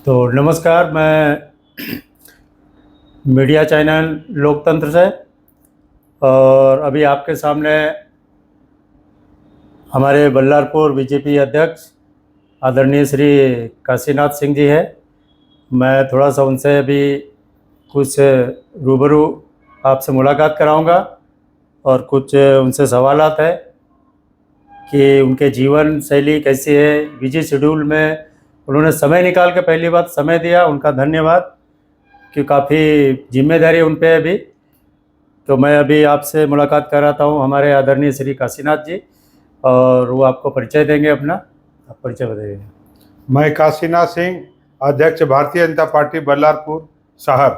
तो नमस्कार, मैं मीडिया चैनल लोकतंत्र से और अभी आपके सामने हमारे बल्लारपुर बीजेपी अध्यक्ष आदरणीय श्री काशीनाथ सिंह जी है। मैं थोड़ा सा उनसे अभी कुछ रूबरू आपसे मुलाकात कराऊंगा और कुछ उनसे सवालात है कि उनके जीवन शैली कैसी है। बिजी शेड्यूल में उन्होंने समय निकाल के पहली बात समय दिया, उनका धन्यवाद, कि काफ़ी जिम्मेदारी उन पे अभी। तो मैं अभी आपसे मुलाकात कराता हूँ हमारे आदरणीय श्री काशीनाथ जी, और वो आपको परिचय देंगे अपना। आप परिचय बताइए। मैं काशीनाथ सिंह, अध्यक्ष भारतीय जनता पार्टी बल्लारपुर शहर।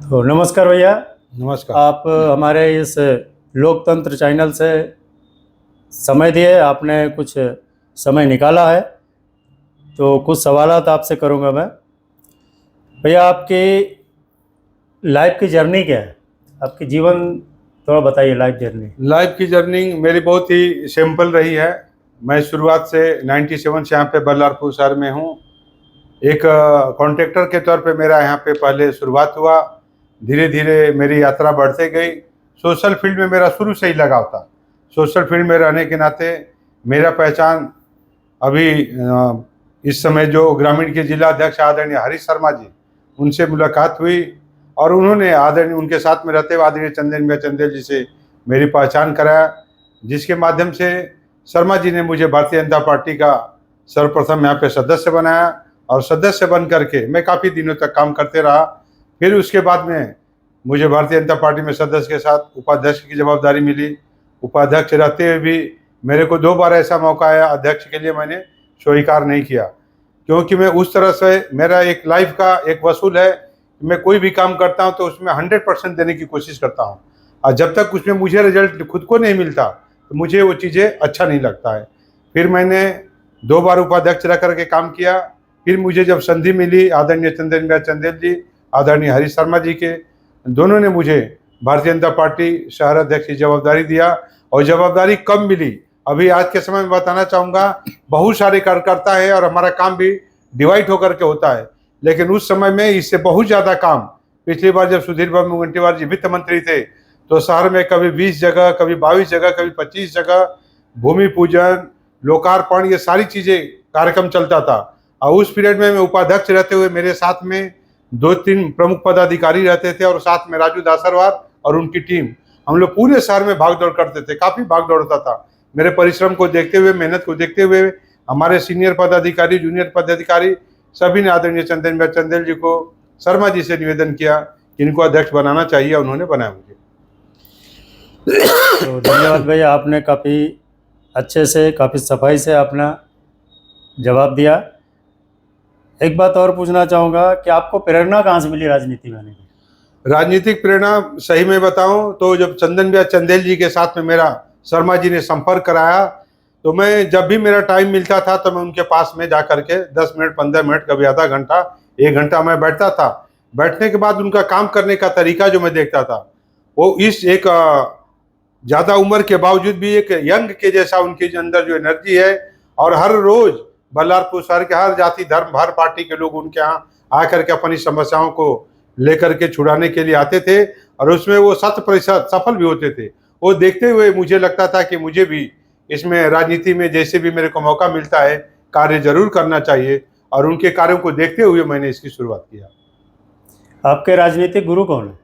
तो नमस्कार भैया। नमस्कार। आप हमारे इस लोकतंत्र चैनल से समय दिए, आपने कुछ समय निकाला है, तो कुछ सवालात आपसे करूँगा मैं। भैया, आपकी लाइफ की जर्नी क्या है? आपकी जीवन थोड़ा बताइए। लाइफ की जर्नी मेरी बहुत ही सिंपल रही है। मैं शुरुआत से 97 से यहाँ पे बल्लारपुर शहर में हूँ। एक कॉन्ट्रैक्टर के तौर पे मेरा यहाँ पे पहले शुरुआत हुआ। धीरे धीरे मेरी यात्रा बढ़ते गई। सोशल फील्ड में मेरा शुरू से ही लगाव था। सोशल फील्ड में रहने के नाते मेरा पहचान अभी इस समय जो ग्रामीण के जिला अध्यक्ष आदरणीय हरीश शर्मा जी, उनसे मुलाकात हुई और उन्होंने आदरणीय उनके साथ में रहते हुए आदरणीय चंदेल मियां चंदेल जी से मेरी पहचान कराया, जिसके माध्यम से शर्मा जी ने मुझे भारतीय जनता पार्टी का सर्वप्रथम यहाँ पे सदस्य बनाया और सदस्य बन करके मैं काफ़ी दिनों तक काम करते रहा। फिर उसके बाद में मुझे भारतीय जनता पार्टी में सदस्य के साथ उपाध्यक्ष की जवाबदारी मिली। उपाध्यक्ष रहते हुए भी मेरे को 2 बार ऐसा मौका आया, अध्यक्ष के लिए मैंने स्वीकार नहीं किया, क्योंकि मैं उस तरह से मेरा एक लाइफ का एक वसूल है। मैं कोई भी काम करता हूं तो उसमें 100% देने की कोशिश करता हूं, और जब तक उसमें मुझे रिजल्ट खुद को नहीं मिलता तो मुझे वो चीज़ें अच्छा नहीं लगता है। फिर मैंने 2 बार उपाध्यक्ष रह करके काम किया। फिर मुझे जब संधि मिली आदरणीय चंदेल मियां चंदेल जी, आदरणीय हरीश शर्मा जी के, दोनों ने मुझे भारतीय जनता पार्टी शहर अध्यक्ष की जवाबदारी दिया। और जवाबदारी कब मिली, अभी आज के समय में बताना चाहूँगा। बहुत सारे कार्यकर्ता है और हमारा काम भी डिवाइड होकर के होता है, लेकिन उस समय में इससे बहुत ज़्यादा काम, पिछली बार जब सुधीर बाबू मुनगंटीवार जी वित्त मंत्री थे तो शहर में कभी 20 जगह, कभी 22 जगह, कभी 25 जगह भूमि पूजन, लोकार्पण, ये सारी चीज़ें कार्यक्रम चलता था। और उस पीरियड में मैं उपाध्यक्ष रहते हुए मेरे साथ में 2-3 प्रमुख पदाधिकारी रहते थे और साथ में राजू दासरवार और उनकी टीम, हम लोग पूरे शहर में भाग दौड़ करते थे। काफ़ी भाग दौड़ होता था। मेरे परिश्रम को देखते हुए, मेहनत को देखते हुए हमारे सीनियर पदाधिकारी, जूनियर पदाधिकारी सभी ने आदरणीय चंदेल मियां चंदेल जी को, शर्मा जी से निवेदन किया कि इनको अध्यक्ष बनाना चाहिए। उन्होंने बनाया मुझे। तो धन्यवाद भैया, आपने काफ़ी अच्छे से, काफ़ी सफाई से अपना जवाब दिया। एक बात और पूछना चाहूँगा कि आपको प्रेरणा कहाँ से मिली राजनीति में आने की? राजनीतिक प्रेरणा सही में बताऊं तो जब चंदन मियां चंदेल जी के साथ में मेरा शर्मा जी ने संपर्क कराया, तो मैं जब भी मेरा टाइम मिलता था तो मैं उनके पास में जा करके 10 मिनट, 15 मिनट, कभी आधा घंटा, 1 घंटा मैं बैठता था। बैठने के बाद उनका काम करने का तरीका जो मैं देखता था, वो इस एक ज़्यादा उम्र के बावजूद भी एक यंग के जैसा उनके अंदर जो एनर्जी है। और हर रोज़ बल्लारपुर शहर के हर जाति, धर्म, हर पार्टी के लोग उनके यहाँ आकर के अपनी समस्याओं को लेकर के छुड़ाने के लिए आते थे और उसमें वो 100% सफल भी होते थे। वो देखते हुए मुझे लगता था कि मुझे भी इसमें राजनीति में जैसे भी मेरे को मौका मिलता है कार्य जरूर करना चाहिए, और उनके कार्यों को देखते हुए मैंने इसकी शुरुआत किया। आपके राजनीतिक गुरु कौन है?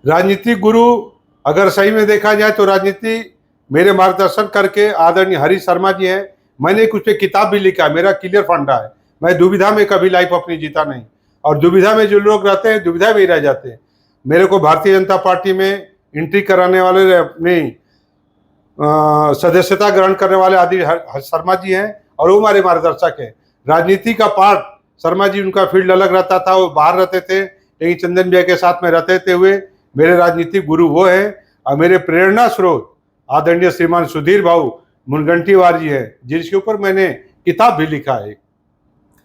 राजनीतिक गुरु अगर सही में देखा जाए तो राजनीति मेरे मार्गदर्शन करके आदरणीय हरीश शर्मा जी हैं। मैंने एक उस पर किताब भी लिखा है, मेरा क्लियर फंडा है। मैं दुविधा में कभी लाइफ अपनी जीता नहीं, और दुविधा में जो लोग रहते हैं दुविधा में ही रह जाते हैं। मेरे को भारतीय जनता पार्टी में एंट्री कराने वाले, अपनी सदस्यता ग्रहण करने वाले आदि शर्मा जी हैं, और वो हमारे मार्गदर्शक हैं। राजनीति का पार्ट शर्मा जी, उनका फील्ड अलग रहता था, वो बाहर रहते थे, लेकिन चंदन भैया के साथ में रहते हुए मेरे राजनीतिक गुरु वो हैं। और मेरे प्रेरणा स्रोत आदरणीय श्रीमान सुधीर बाबू मुनगंटीवार जी हैं, जिसके ऊपर मैंने किताब भी लिखा है।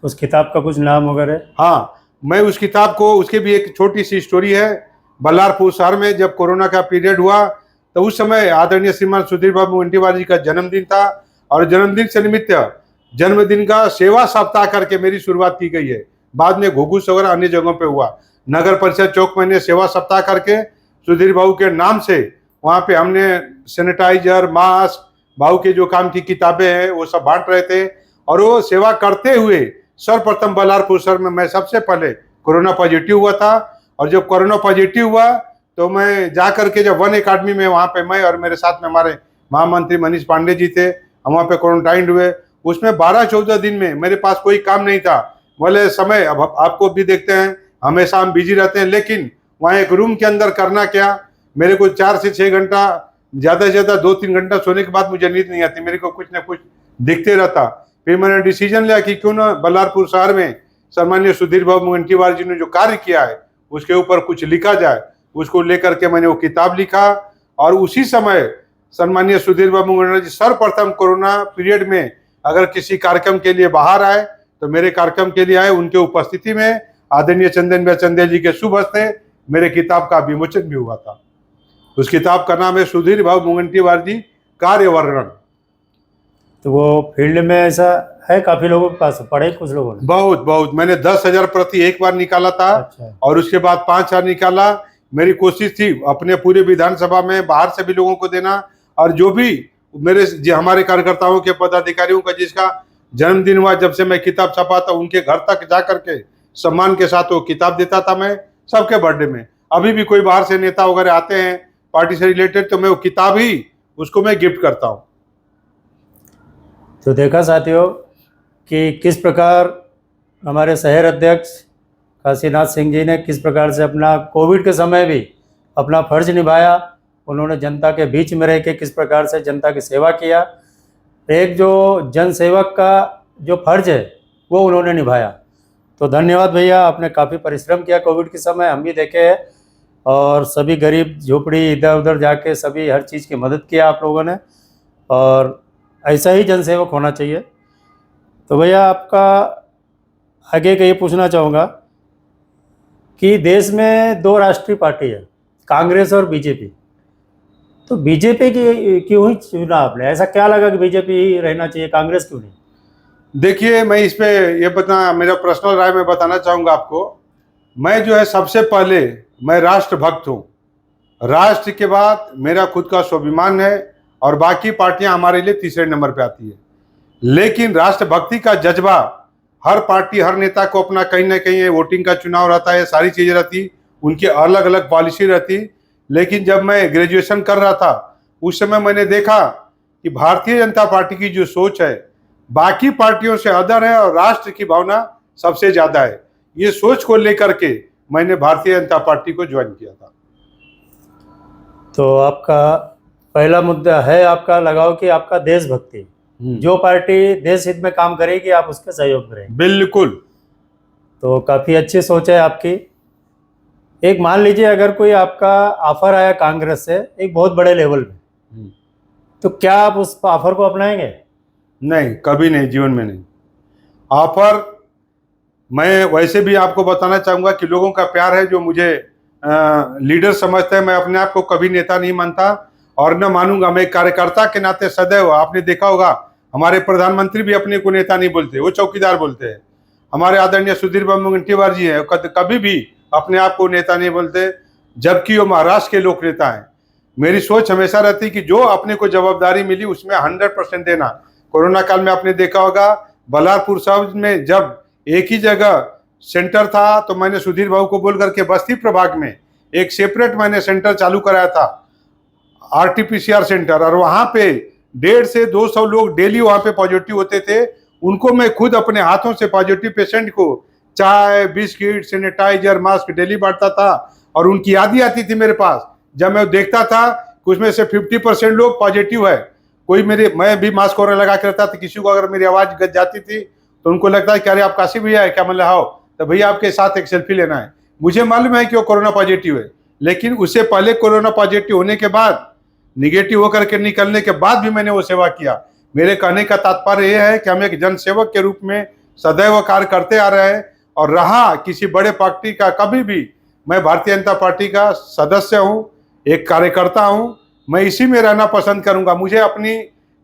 उस किताब का कुछ नाम वगैरह? हाँ, मैं उस किताब को, उसकी भी एक छोटी सी स्टोरी है। बल्लारपुर शहर में जब कोरोना का पीरियड हुआ तो उस समय आदरणीय श्रीमान सुधीर बाबू मुनगंटीवार जी का जन्मदिन था, और जन्मदिन से निमित्त जन्मदिन का सेवा सप्ताह करके मेरी शुरुआत की गई है। बाद में घुघुस वगैरह अन्य जगहों पे हुआ। नगर परिषद चौक मैंने सेवा सप्ताह करके सुधीर बाबू के नाम से वहाँ पे हमने सैनिटाइजर, मास्क, बाबू के जो काम की किताबें हैं वो सब बांट रहे थे। और वो सेवा करते हुए सर्वप्रथम बल्लारपुर शहर में मैं सबसे पहले कोरोना पॉजिटिव हुआ था। और जब कोरोना पॉजिटिव हुआ तो मैं जा करके जब वन अकादमी में वहाँ पे मैं और मेरे साथ में हमारे महामंत्री मनीष पांडे जी थे, हम वहाँ पे क्वारंटाइन हुए। उसमें 12-14 दिन में मेरे पास कोई काम नहीं था। बोले समय अब आपको भी देखते हैं, हमेशा हम बिजी रहते हैं, लेकिन वहाँ एक रूम के अंदर करना क्या, मेरे को 4 से 6 घंटा, ज़्यादा से ज़्यादा 2-3 घंटा सोने के बाद मुझे नींद नहीं आती, मेरे को कुछ ना कुछ दिखते रहता। फिर मैंने डिसीजन लिया कि क्यों ना बल्लारपुर शहर में सम्मानीय सुधीर बाबू मुंगंटीवार जी ने जो कार्य किया है उसके ऊपर कुछ लिखा जाए। उसको लेकर के मैंने वो किताब लिखा। और उसी समय सम्मानीय सुधीर बाबू मुंगंटीवार जी सर्वप्रथम कोरोना पीरियड में अगर किसी कार्यक्रम के लिए बाहर आए तो मेरे कार्यक्रम के लिए आए। उनके उपस्थिति में आदरणीय चंदन भाई चंदेल जी के शुभ हस्ते मेरे किताब का विमोचन भी हुआ था। उस किताब का नाम है सुधीर बाबू मुंगंटीवार जी कार्य वर्णन। तो वो फील्ड में ऐसा है, काफी लोगों के पास पढ़े, कुछ लोगों ने बहुत मैंने 10,000 प्रति एक बार निकाला था। अच्छा। और उसके बाद 5,000 निकाला। मेरी कोशिश थी अपने पूरे विधानसभा में बाहर से भी लोगों को देना। और जो भी मेरे हमारे कार्यकर्ताओं के पदाधिकारियों का जिसका जन्मदिन हुआ, जब से मैं किताब छपा था उनके घर तक जा करके सम्मान के साथ वो किताब देता था मैं सबके बर्थडे में। अभी भी कोई बाहर से नेता वगैरह आते हैं पार्टी से रिलेटेड तो मैं वो किताब ही उसको मैं गिफ्ट करता हूँ। तो देखा साथियों कि किस प्रकार हमारे शहर अध्यक्ष काशीनाथ सिंह जी ने किस प्रकार से अपना कोविड के समय भी अपना फर्ज निभाया। उन्होंने जनता के बीच में रह के किस प्रकार से जनता की सेवा किया। एक जो जन सेवक का जो फर्ज है वो उन्होंने निभाया। तो धन्यवाद भैया, आपने काफ़ी परिश्रम किया कोविड के समय, हम भी देखे हैं। और सभी गरीब झोपड़ी इधर उधर जाके सभी हर चीज़ की मदद किया आप लोगों ने। और ऐसा ही जनसेवक होना चाहिए। तो भैया आपका आगे का ये पूछना चाहूँगा कि देश में 2 राष्ट्रीय पार्टी है, कांग्रेस और बीजेपी। तो बीजेपी की क्यों ही चुना आपने? ऐसा क्या लगा कि बीजेपी ही रहना चाहिए, कांग्रेस क्यों नहीं? देखिए, मैं इस पे ये मेरा पर्सनल राय मैं बताना चाहूँगा आपको। मैं जो है सबसे पहले मैं राष्ट्रभक्त हूँ। राष्ट्र के बाद मेरा खुद का स्वाभिमान है और बाकी पार्टियां हमारे लिए तीसरे नंबर पे आती है। लेकिन राष्ट्रभक्ति का जज्बा हर पार्टी हर नेता को अपना कहीं ना कहीं वोटिंग का चुनाव रहता है, सारी चीज़ें रहती, उनकी अलग अलग पॉलिसी रहती। लेकिन जब मैं ग्रेजुएशन कर रहा था उस समय मैंने देखा कि भारतीय जनता पार्टी की जो सोच है बाकी पार्टियों से अदर है और राष्ट्र की भावना सबसे ज़्यादा है। ये सोच को लेकर के मैंने भारतीय जनता पार्टी को ज्वाइन किया था। तो आपका पहला मुद्दा है आपका लगाव कि आपका देशभक्ति, जो पार्टी देश हित में काम करेगी आप उसके सहयोग करेंगे। बिल्कुल। तो काफ़ी अच्छी सोच है आपकी। एक मान लीजिए अगर कोई आपका ऑफर आया कांग्रेस से एक बहुत बड़े लेवल में, तो क्या आप उस ऑफर को अपनाएंगे? नहीं, कभी नहीं, जीवन में नहीं। ऑफर मैं वैसे भी आपको बताना चाहूँगा कि लोगों का प्यार है जो मुझे लीडर समझते हैं। मैं अपने आप को कभी नेता नहीं मानता और न मानूंगा। मैं कार्यकर्ता के नाते सदैव, आपने देखा होगा हमारे प्रधानमंत्री भी अपने को नेता नहीं बोलते, वो चौकीदार बोलते हैं। हमारे आदरणीय सुधीर बाबू मुंगंटीवार जी हैं, कभी भी अपने आप को नेता नहीं बोलते, जबकि वो महाराष्ट्र के लोक नेता हैं। मेरी सोच हमेशा रहती कि जो अपने को जवाबदारी मिली उसमें 100% देना। कोरोना काल में आपने देखा होगा बल्लारपुर शहर में जब एक ही जगह सेंटर था तो मैंने सुधीर बाबू को बोल करके बस्ती प्रभाग में एक सेपरेट मैंने सेंटर चालू कराया था, RT-PCR सेंटर। और वहाँ पे 150 से 200 लोग डेली वहाँ पे पॉजिटिव होते थे। उनको मैं खुद अपने हाथों से पॉजिटिव पेशेंट को चाय, बिस्किट, सैनिटाइजर, मास्क डेली बांटता था। और उनकी यादी आती थी मेरे पास जब मैं देखता था कि उसमें से 50% लोग पॉजिटिव है। मैं भी मास्क वगैरह लगा के रहता था। किसी को अगर मेरी आवाज़ गज जाती थी तो उनको लगता है कि अरे आप काशी भैया है क्या? मतलब आओ तो भैया आपके साथ एक सेल्फी लेना है। मुझे मालूम है कि वो कोरोना पॉजिटिव है, लेकिन उससे पहले कोरोना पॉजिटिव होने के बाद, निगेटिव होकर के निकलने के बाद भी मैंने वो सेवा किया। मेरे कहने का तात्पर्य यह है कि हम एक जनसेवक के रूप में सदैव कार्य करते आ रहे हैं। और रहा किसी बड़े पार्टी का, कभी भी मैं भारतीय जनता पार्टी का सदस्य हूँ, एक कार्यकर्ता हूँ, मैं इसी में रहना पसंद करूँगा। मुझे अपनी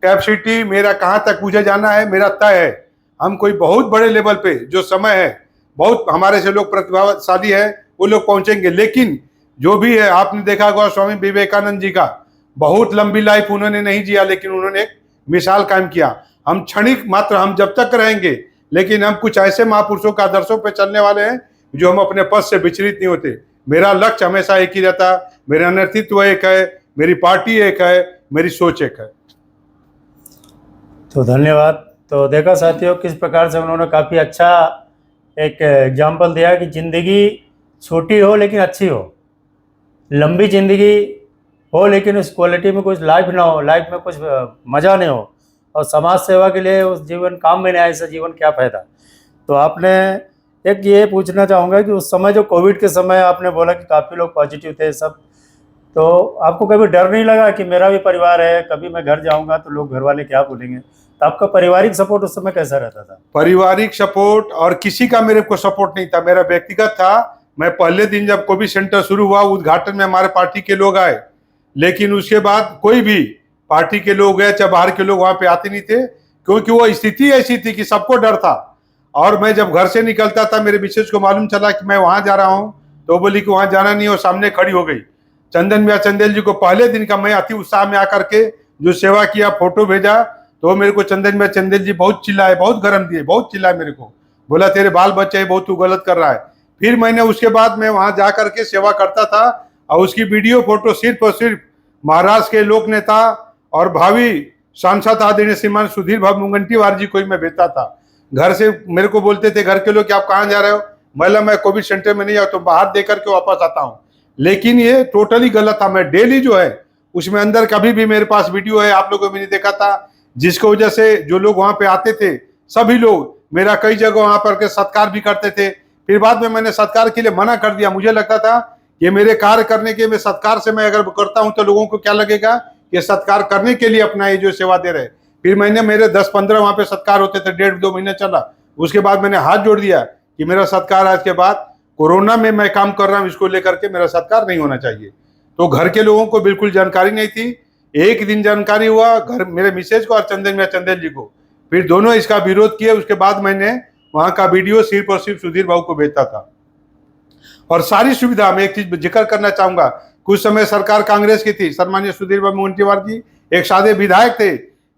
कैपेसिटी मेरा कहाँ तक मुझे जाना है मेरा तय है। हम कोई बहुत बड़े लेवल पे जो समय है, बहुत हमारे से लोग प्रतिभाशाली है, वो लोग पहुंचेंगे। लेकिन जो भी है, आपने देखा होगा स्वामी विवेकानंद जी का, बहुत लंबी लाइफ उन्होंने नहीं जिया, लेकिन उन्होंने एक मिसाल कायम किया। हम क्षणिक मात्र, हम जब तक रहेंगे, लेकिन हम कुछ ऐसे महापुरुषों के आदर्शों पे चलने वाले हैं जो हम अपने पद से विचलित नहीं होते। मेरा लक्ष्य हमेशा एक ही रहता, मेरा नेतृत्व एक है, मेरी पार्टी एक है, मेरी सोच एक है। तो धन्यवाद। तो देखा साथियों, किस प्रकार से उन्होंने काफ़ी अच्छा एक एग्जाम्पल दिया कि ज़िंदगी छोटी हो लेकिन अच्छी हो, लंबी ज़िंदगी हो लेकिन उस क्वालिटी में कुछ लाइफ ना हो, लाइफ में कुछ मज़ा नहीं हो, और समाज सेवा के लिए उस जीवन काम में नहीं आए, ऐसा जीवन क्या फ़ायदा। तो आपने एक ये पूछना चाहूँगा कि उस समय जो कोविड के समय आपने बोला कि काफ़ी लोग पॉजिटिव थे सब, तो आपको कभी डर नहीं लगा कि मेरा भी परिवार है, कभी मैं घर जाऊँगा तो लोग घर वाले क्या बोलेंगे? तो आपका पारिवारिक सपोर्ट उस समय कैसा रहता था? पारिवारिक सपोर्ट और किसी का मेरे को सपोर्ट नहीं था, मेरा व्यक्तिगत था। मैं पहले दिन जब कोविड सेंटर शुरू हुआ, उद्घाटन में हमारे पार्टी के लोग आए, लेकिन उसके बाद कोई भी पार्टी के लोग गए चाहे बाहर के लोग वहां पे आते नहीं थे, क्योंकि वो स्थिति ऐसी थी कि सबको डर था। और मैं जब घर से निकलता था, मेरे मिसेज को मालूम चला कि मैं वहां जा रहा हूं, तो बोली कि वहां जाना नहीं, और सामने खड़ी हो गई। चंदन भैया चंदेल जी को पहले दिन का मैं अति उत्साह में आकर के जो सेवा किया, फोटो भेजा, तो मेरे को चंदन भैया चंदेल जी बहुत चिल्लाए, बहुत गर्म दिए, बहुत चिल्लाए मेरे को, बोला तेरे बाल बच्चे हैं, बहुत तू गलत कर रहा है। फिर मैंने उसके बाद मैं वहां जा करके सेवा करता था, और उसकी वीडियो फोटो सिर्फ और सिर्फ महाराष्ट्र के लोक नेता और भावी सांसद आदरणीय श्रीमान सुधीर भाई मुनगंटीवार जी को ही मैं भेजता था। घर से मेरे को बोलते थे घर के लोग कि आप कहाँ जा रहे हो, मैं कोविड सेंटर में नहीं जाता, तो बाहर दे करके वापस आता हूँ। लेकिन ये टोटली गलत था। मैं डेली जो है उसमें अंदर कभी भी मेरे पास वीडियो है, आप लोगों ने भी देखा था, जिसकी वजह से जो लोग वहां पे आते थे सभी लोग मेरा कई जगह वहां पर के सत्कार भी करते थे। फिर बाद में मैंने सत्कार के लिए मना कर दिया। मुझे लगता था ये मेरे कार्य करने के, मैं सत्कार से मैं अगर करता हूं तो लोगों को क्या लगेगा, ये सत्कार करने के लिए अपना ये जो सेवा दे रहे। फिर मैंने मेरे 10-15 वहां पे सत्कार होते थे, 1.5-2 महीने चला। उसके बाद मैंने हाथ जोड़ दिया कि मेरा सत्कार आज के बाद, कोरोना में मैं काम कर रहा हूं, इसको लेकर के मेरा सत्कार नहीं होना चाहिए। तो घर के लोगों को बिल्कुल जानकारी नहीं थी। एक दिन जानकारी हुआ घर मेरे मिसेज को और चंदेल जी को, फिर दोनों इसका विरोध किए। उसके बाद मैंने वहां का वीडियो सिर्फ और सिर्फ सुधीर बाबू को भेजता था। और सारी सुविधा, मैं एक चीज जिक्र करना चाहूंगा, कुछ समय सरकार कांग्रेस की थी, सम्मानीय सुधीर बाबू मुनगंटीवार जी एक सादे विधायक थे,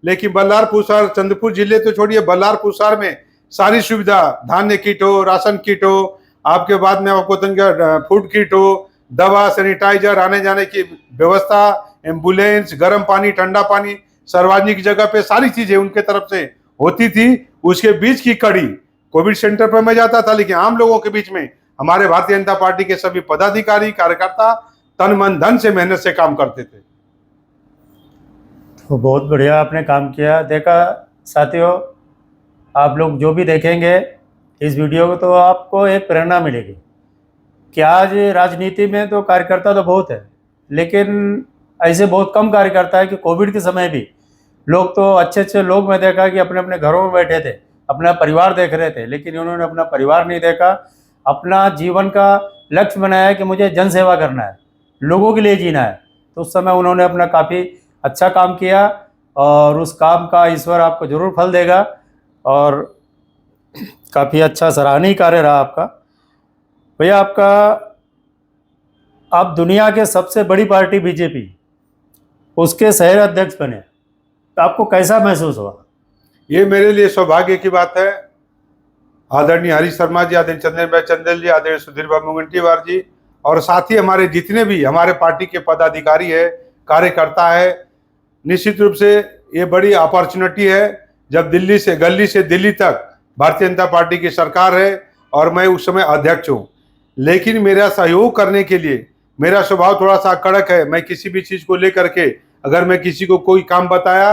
लेकिन बल्लारपुर शहर, चंद्रपुर जिले तो छोड़िए, बल्लारपुर शहर में सारी सुविधा, धान्य किट हो, राशन किट हो, आपके बाद में आपको फूड किट हो, दवा, सैनिटाइजर, आने जाने की व्यवस्था, एम्बुलेंस, गर्म पानी, ठंडा पानी, सार्वजनिक जगह पे सारी चीजें उनके तरफ से होती थी। उसके बीच की कड़ी कोविड सेंटर पर मैं जाता था, लेकिन आम लोगों के बीच में हमारे भारतीय जनता पार्टी के सभी पदाधिकारी कार्यकर्ता तन मन धन से मेहनत से काम करते थे। तो बहुत बढ़िया आपने काम किया। देखा साथियों, आप लोग जो भी देखेंगे इस वीडियो को, तो आपको एक प्रेरणा मिलेगी कि आज राजनीति में तो कार्यकर्ता तो बहुत है, लेकिन ऐसे बहुत कम कार्यकर्ता है कि कोविड के समय भी लोग, तो अच्छे अच्छे लोग मैं देखा कि अपने अपने घरों में बैठे थे, अपना परिवार देख रहे थे, लेकिन उन्होंने अपना परिवार नहीं देखा, अपना जीवन का लक्ष्य बनाया कि मुझे जन सेवा करना है, लोगों के लिए जीना है। तो उस समय उन्होंने अपना काफ़ी अच्छा काम किया, और उस काम का ईश्वर आपको जरूर फल देगा, और काफ़ी अच्छा सराहनीय कार्य रहा आपका। भैया, आप दुनिया के सबसे बड़ी पार्टी बीजेपी, उसके शहर अध्यक्ष बने, तो आपको कैसा महसूस हुआ? ये मेरे लिए सौभाग्य की बात है। आदरणीय हरीश शर्मा जी, आदरणीय चंदन भाई चंदेल जी, आदरणीय सुधीर बाबू मुनगंटीवार जी, और साथ ही हमारे जितने भी हमारे पार्टी के पदाधिकारी है, कार्यकर्ता है, निश्चित रूप से ये बड़ी अपॉर्चुनिटी है। जब दिल्ली से गली से दिल्ली तक भारतीय जनता पार्टी की सरकार है और मैं उस समय अध्यक्ष हूँ, लेकिन मेरा सहयोग करने के लिए, मेरा स्वभाव थोड़ा सा कड़क है। मैं किसी भी चीज़ को लेकर के अगर मैं किसी को कोई काम बताया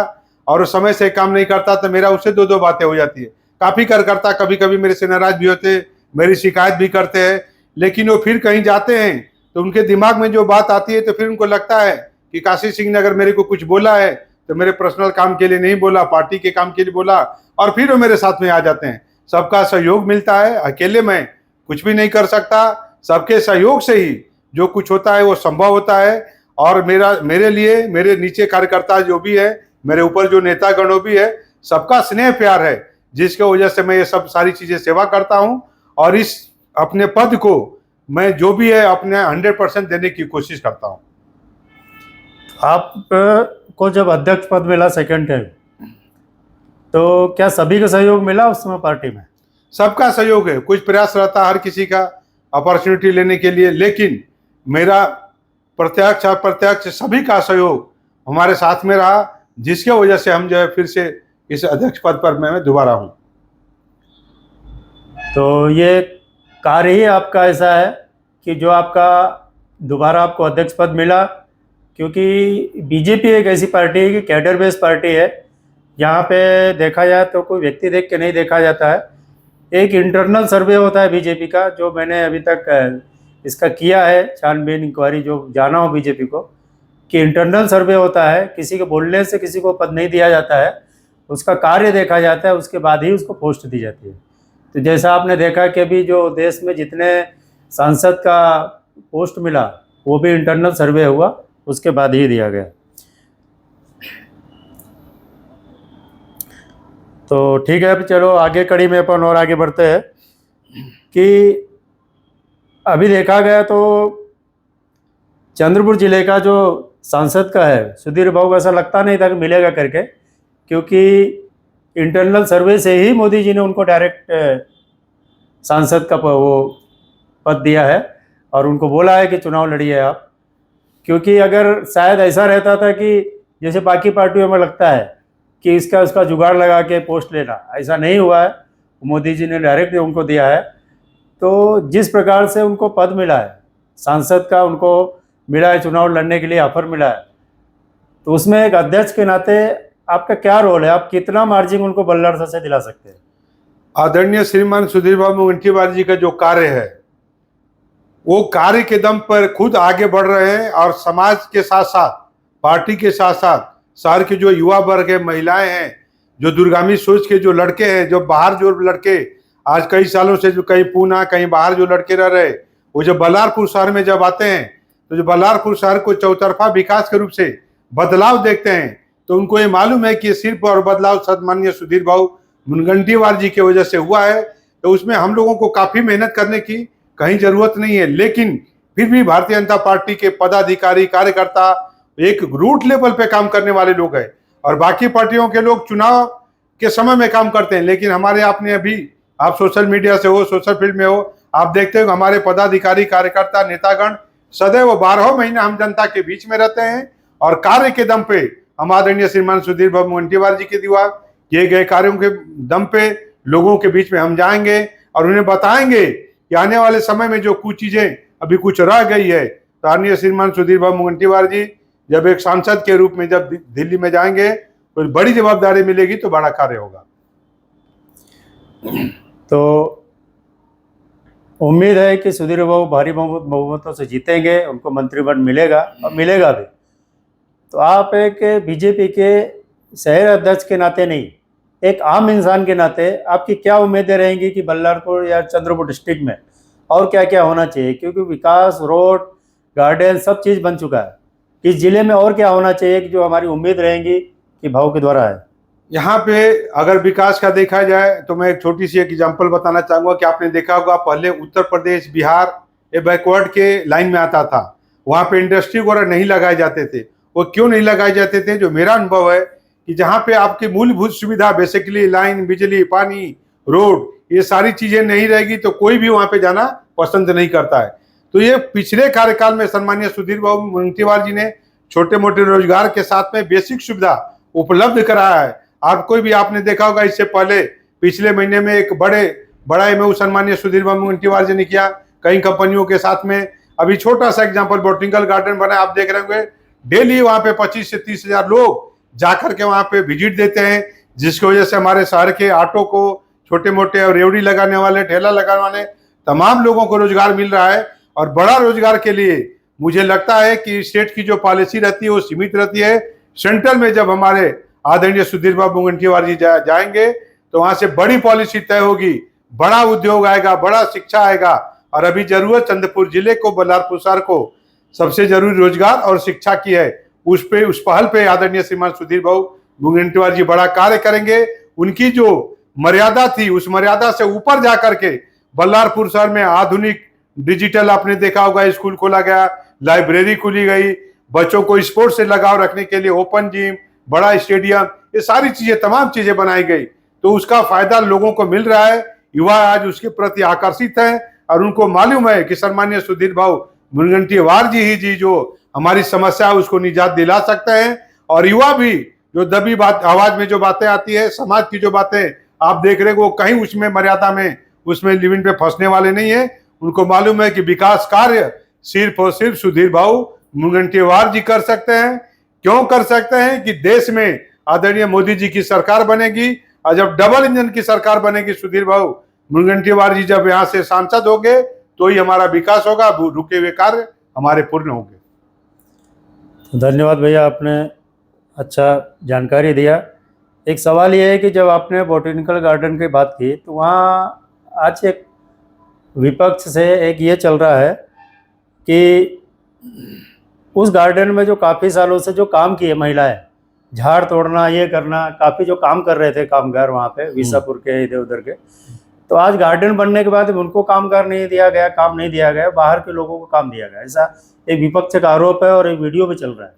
और समय से काम नहीं करता, तो मेरा उससे दो बातें हो जाती है। काफ़ी कार्यकर्ता कभी कभी मेरे से नाराज भी होते, मेरी शिकायत भी करते हैं, लेकिन वो फिर कहीं जाते हैं तो उनके दिमाग में जो बात आती है, तो फिर उनको लगता है कि काशी सिंह ने अगर मेरे को कुछ बोला है तो मेरे पर्सनल काम के लिए नहीं बोला, पार्टी के काम के लिए बोला, और फिर वो मेरे साथ में आ जाते हैं। सबका सहयोग मिलता है, अकेले मैं कुछ भी नहीं कर सकता, सबके सहयोग से ही जो कुछ होता है वो संभव होता है। और मेरे लिए मेरे नीचे कार्यकर्ता जो भी है, मेरे ऊपर जो नेतागणों भी है, सबका स्नेह प्यार है, जिसकी वजह से मैं ये सब सारी चीजें सेवा करता हूं और इस अपने पद को मैं जो भी है अपने 100% देने की कोशिश करता हूं। आप को जब अध्यक्ष पद मिला सेकंड टाइम, तो क्या सभी का सहयोग मिला उस समय पार्टी में? सबका सहयोग है, कुछ प्रयास रहता हर किसी का अपॉर्चुनिटी लेने के लिए, लेकिन मेरा प्रत्यक्ष अप्रत्यक्ष सभी का सहयोग हमारे साथ में रहा, जिसके वजह से हम जो है फिर से इस अध्यक्ष पद पर मैं दोबारा हूं। तो ये कार्य ही आपका ऐसा है कि जो आपका दोबारा आपको अध्यक्ष पद मिला, क्योंकि बीजेपी एक ऐसी पार्टी है कि कैडर बेस्ड पार्टी है। यहाँ पे देखा जाए तो कोई व्यक्ति देख के नहीं देखा जाता है, एक इंटरनल सर्वे होता है बीजेपी का, जो मैंने अभी तक इसका किया है छानबीन इंक्वायरी, जो जाना हो बीजेपी को, कि इंटरनल सर्वे होता है, किसी के बोलने से किसी को पद नहीं दिया जाता है, उसका कार्य देखा जाता है, उसके बाद ही उसको पोस्ट दी जाती है। तो जैसा आपने देखा कि अभी जो देश में जितने सांसद का पोस्ट मिला वो भी इंटरनल सर्वे हुआ, उसके बाद ही दिया गया। तो ठीक है, अब चलो आगे कड़ी में अपन और आगे बढ़ते हैं कि अभी देखा गया तो चंद्रपुर जिले का जो सांसद का है सुधीर बाबू को ऐसा लगता नहीं था कि मिलेगा करके, क्योंकि इंटरनल सर्वे से ही मोदी जी ने उनको डायरेक्ट सांसद का वो पद दिया है और उनको बोला है कि चुनाव लड़िए आप। क्योंकि अगर शायद ऐसा रहता था कि जैसे बाकी पार्टियों में लगता है कि इसका उसका जुगाड़ लगा के पोस्ट लेना, ऐसा नहीं हुआ है, मोदी जी ने डायरेक्ट उनको दिया है। तो जिस प्रकार से उनको पद मिला है सांसद का, उनको मिला है, चुनाव लड़ने के लिए ऑफर मिला है, तो उसमें एक अध्यक्ष के नाते आपका क्या रोल है? आप कितना मार्जिन उनको बल्लड़ से दिला सकते हैं? आदरणीय श्रीमान सुधीर बाबू मुंगंटीवार जी का जो कार्य है, वो कार्य के दम पर खुद आगे बढ़ रहे हैं और समाज के साथ साथ, पार्टी के साथ साथ शहर के जो युवा वर्ग है, महिलाएं हैं, जो दूरगामी सोच के जो लड़के हैं, जो बाहर जो लड़के आज कई सालों से जो कहीं पूना कहीं बाहर जो लड़के रह रहे, वो जब बल्लारपुर शहर में जब आते हैं तो जो बल्लारपुर शहर को चौतरफा विकास के रूप से बदलाव देखते हैं, तो उनको ये मालूम है कि सिर्फ और बदलाव सन्माननीय सुधीर बाबू मुनगंटीवार जी की वजह से हुआ है। तो उसमें हम लोगों को काफी मेहनत करने की कहीं जरूरत नहीं है, लेकिन फिर भी भारतीय जनता पार्टी के पदाधिकारी कार्यकर्ता एक रूट लेवल पे काम करने वाले लोग हैं और बाकी पार्टियों के लोग चुनाव के समय में काम करते हैं। लेकिन हमारे आपने अभी, आप सोशल मीडिया से हो, सोशल फील्ड में हो, आप देखते हो हमारे पदाधिकारी कार्यकर्ता नेतागण सदैव 12 महीने हम जनता के बीच में रहते हैं और कार्य के दम पे हम आदरणीय श्रीमान सुधीर बाबू मुंगंटीवार जी के द्वारा किए गए कार्यों के दम पे लोगों के बीच में हम जाएंगे और उन्हें बताएंगे कि आने वाले समय में जो कुछ चीजें अभी कुछ रह गई है, तो आदरणीय श्रीमान सुधीर बाबू मुंगंटीवार जी जब एक सांसद के रूप में जब दिल्ली में जाएंगे तो बड़ी जवाबदारी मिलेगी, तो बड़ा कार्य होगा। तो उम्मीद है कि सुधीर बाबू भारी बहुमतों से जीतेंगे, उनको मंत्रिमंडल मिलेगा और मिलेगा भी। तो आप एक बीजेपी के शहर अध्यक्ष के नाते नहीं, एक आम इंसान के नाते आपकी क्या उम्मीदें रहेंगी कि बल्लारपुर या चंद्रपुर डिस्ट्रिक्ट में और क्या क्या होना चाहिए? क्योंकि विकास, रोड, गार्डन सब चीज़ बन चुका है, इस जिले में और क्या होना चाहिए कि जो हमारी उम्मीद रहेंगी कि भाव के द्वारा है? यहाँ पे अगर विकास का देखा जाए तो मैं एक छोटी सी एक एग्जांपल बताना चाहूँगा कि आपने देखा होगा पहले उत्तर प्रदेश, बिहार ये बैकवर्ड के लाइन में आता था, वहाँ पे इंडस्ट्री वगैरह नहीं लगाए जाते थे। वो क्यों नहीं लगाए जाते थे? जो मेरा अनुभव है कि जहाँ पे आपकी मूलभूत सुविधा बेसिकली लाइन, बिजली, पानी, रोड, ये सारी चीजें नहीं रहेगी तो कोई भी वहाँ पे जाना पसंद नहीं करता है। तो ये पिछले कार्यकाल में सम्मानीय सुधीर बाबू मुंगंटीवार जी ने छोटे मोटे रोजगार के साथ में बेसिक सुविधा उपलब्ध कराया है। आप कोई भी आपने देखा होगा, इससे पहले पिछले महीने में एक बड़ा एमओयू सम्मानीय सुधीर बाबू मुंगंटीवार जी ने किया कई कंपनियों के साथ में। अभी छोटा सा एग्जांपल, बोटेनिकल गार्डन बना, आप देख रहे होंगे डेली वहाँ पे 25 से 30 हजार लोग जाकर के वहाँ पे विजिट देते हैं, जिसकी वजह से हमारे शहर के ऑटो को, छोटे मोटे और रेवड़ी लगाने वाले, ठेला लगाने वाले तमाम लोगों को रोजगार मिल रहा है। और बड़ा रोजगार के लिए मुझे लगता है कि स्टेट की जो पॉलिसी रहती है वो सीमित रहती है। सेंट्रल में जब हमारे आदरणीय सुधीर बाबू मुंगंटीवार जी जाएंगे तो वहां से बड़ी पॉलिसी तय होगी, बड़ा उद्योग आएगा, बड़ा शिक्षा आएगा। और अभी जरूरत चंद्रपुर जिले को, बल्लारपुर शहर को सबसे जरूरी रोजगार और शिक्षा की है। उस पहल पे आदरणीय श्रीमान सुधीर बाबू मुनगंटीवार जी बड़ा कार्य करेंगे। उनकी जो मर्यादा थी उस मर्यादा से ऊपर जाकर के बल्लारपुर शहर में आधुनिक डिजिटल आपने देखा होगा स्कूल खोला गया, लाइब्रेरी खोली गई, बच्चों को स्पोर्ट्स से लगाव रखने के लिए ओपन जिम, बड़ा स्टेडियम, ये सारी चीजें तमाम चीजें बनाई गई। तो उसका फायदा लोगों को मिल रहा है, युवा आज उसके प्रति आकर्षित है और उनको मालूम है कि सम्मानीय सुधीर भाऊ मुनगंटीवार जी जो हमारी समस्या है उसको निजात दिला सकते हैं। और युवा भी जो दबी बात आवाज में जो बातें आती है, समाज की जो बातें आप देख रहे हैं, वो कहीं उसमें मर्यादा में उसमें लिमिट पे फंसने वाले नहीं है। उनको मालूम है कि विकास कार्य सिर्फ और सिर्फ सुधीर भाऊ मुनगंटीवार जी कर सकते हैं। क्यों कर सकते हैं कि देश में आदरणीय मोदी जी की सरकार बनेगी और जब डबल इंजन की सरकार बनेगी, सुधीर भाऊ मुनगंटीवार जी जब यहाँ से सांसद होंगे तो ही हमारा विकास होगा, रुके हुए कार्य हमारे पूर्ण होंगे। तो धन्यवाद भैया, आपने अच्छा जानकारी दिया। एक सवाल ये है कि जब आपने बोटेनिकल गार्डन की बात की तो वहाँ आज एक विपक्ष से एक ये चल रहा है कि उस गार्डन में जो काफ़ी सालों से जो काम किए महिलाएं, झाड़ तोड़ना, ये करना, काफ़ी जो काम कर रहे थे कामगार वहाँ पे विसापुर के इधर उधर के, तो आज गार्डन बनने के बाद उनको कामगार नहीं दिया गया, काम नहीं दिया गया, बाहर के लोगों को काम दिया गया, ऐसा एक विपक्ष का आरोप है और एक वीडियो भी चल रहा है।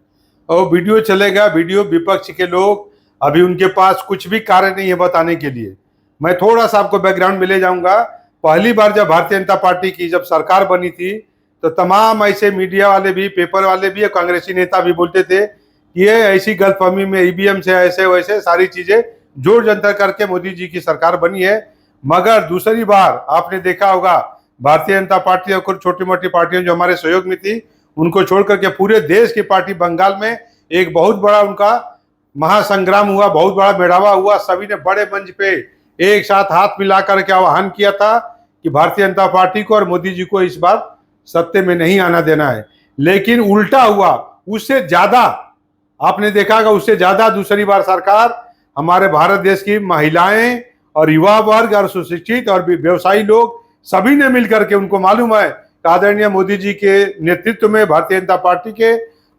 और वीडियो चलेगा, वीडियो विपक्ष के लोग अभी उनके पास कुछ भी कार्य नहीं है बताने के लिए। मैं थोड़ा सा आपको बैकग्राउंड में ले जाऊंगा। पहली बार जब भारतीय जनता पार्टी की जब सरकार बनी थी तो तमाम ऐसे मीडिया वाले भी, पेपर वाले भी, कांग्रेसी नेता भी बोलते थे कि ये ऐसी गलतफहमी में ईवीएम से ऐसे वैसे सारी चीजें जोड़ जंतर करके मोदी जी की सरकार बनी है। मगर दूसरी बार आपने देखा होगा भारतीय जनता पार्टी और छोटी मोटी पार्टियां जो हमारे सहयोग में थी उनको छोड़ करके पूरे देश की पार्टी बंगाल में एक बहुत बड़ा उनका महासंग्राम हुआ, बहुत बड़ा मेड़ावा हुआ। सभी ने बड़े मंच पे एक साथ हाथ मिला करके आह्वान किया था कि भारतीय जनता पार्टी को और मोदी जी को इस बार सत्ते में नहीं आना देना है। लेकिन उल्टा हुआ, उससे ज्यादा आपने देखा होगा, उससे ज्यादा दूसरी बार सरकार हमारे भारत देश की महिलाएं और युवा वर्ग और सुशिक्षित और व्यवसायी लोग सभी ने मिलकर के, उनको मालूम है आदरणीय मोदी जी के नेतृत्व में भारतीय जनता पार्टी के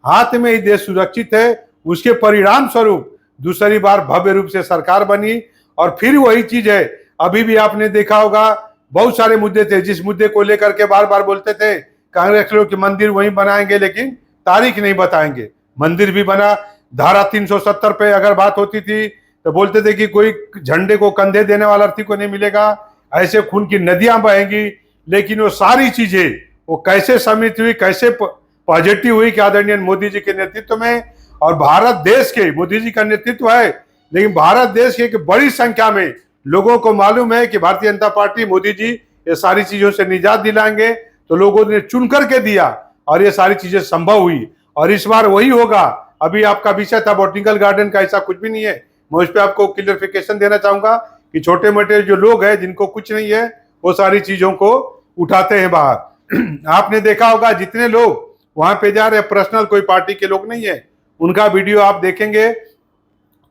हाथ में ही देश सुरक्षित है, उसके परिणाम स्वरूप दूसरी बार भव्य रूप से सरकार बनी। और फिर वही चीज है, अभी भी आपने देखा होगा बहुत सारे मुद्दे थे जिस मुद्दे को लेकर के बार बार बोलते थे कांग्रेस लोग कि मंदिर वहीं बनाएंगे लेकिन तारीख नहीं बताएंगे। मंदिर भी बना, धारा 370 पे अगर बात होती थी तो बोलते थे कि कोई झंडे को कंधे देने वाला अर्थी को नहीं मिलेगा, ऐसे खून की नदियां बहेंगी। लेकिन वो सारी चीजें वो कैसे सम्मिलित हुई, कैसे पॉजिटिव हुई कि आदरणीय मोदी जी के नेतृत्व में, और भारत देश के मोदी जी का नेतृत्व है, लेकिन भारत देश के एक बड़ी संख्या में लोगों को मालूम है कि भारतीय जनता पार्टी, मोदी जी ये सारी चीजों से निजात दिलाएंगे, तो लोगों ने चुन करके दिया और ये सारी चीजें संभव हुई। और इस बार वही होगा। अभी आपका विषय था बोटेनिकल गार्डन का, ऐसा कुछ भी नहीं है। मैं उस पर आपको क्लियरिफिकेशन देना चाहूंगा कि छोटे मोटे जो लोग हैं जिनको कुछ नहीं है वो सारी चीजों को उठाते हैं बाहर। आपने देखा होगा जितने लोग वहां पे जा रहे हैं पर्सनल, कोई पार्टी के लोग नहीं है, उनका वीडियो आप देखेंगे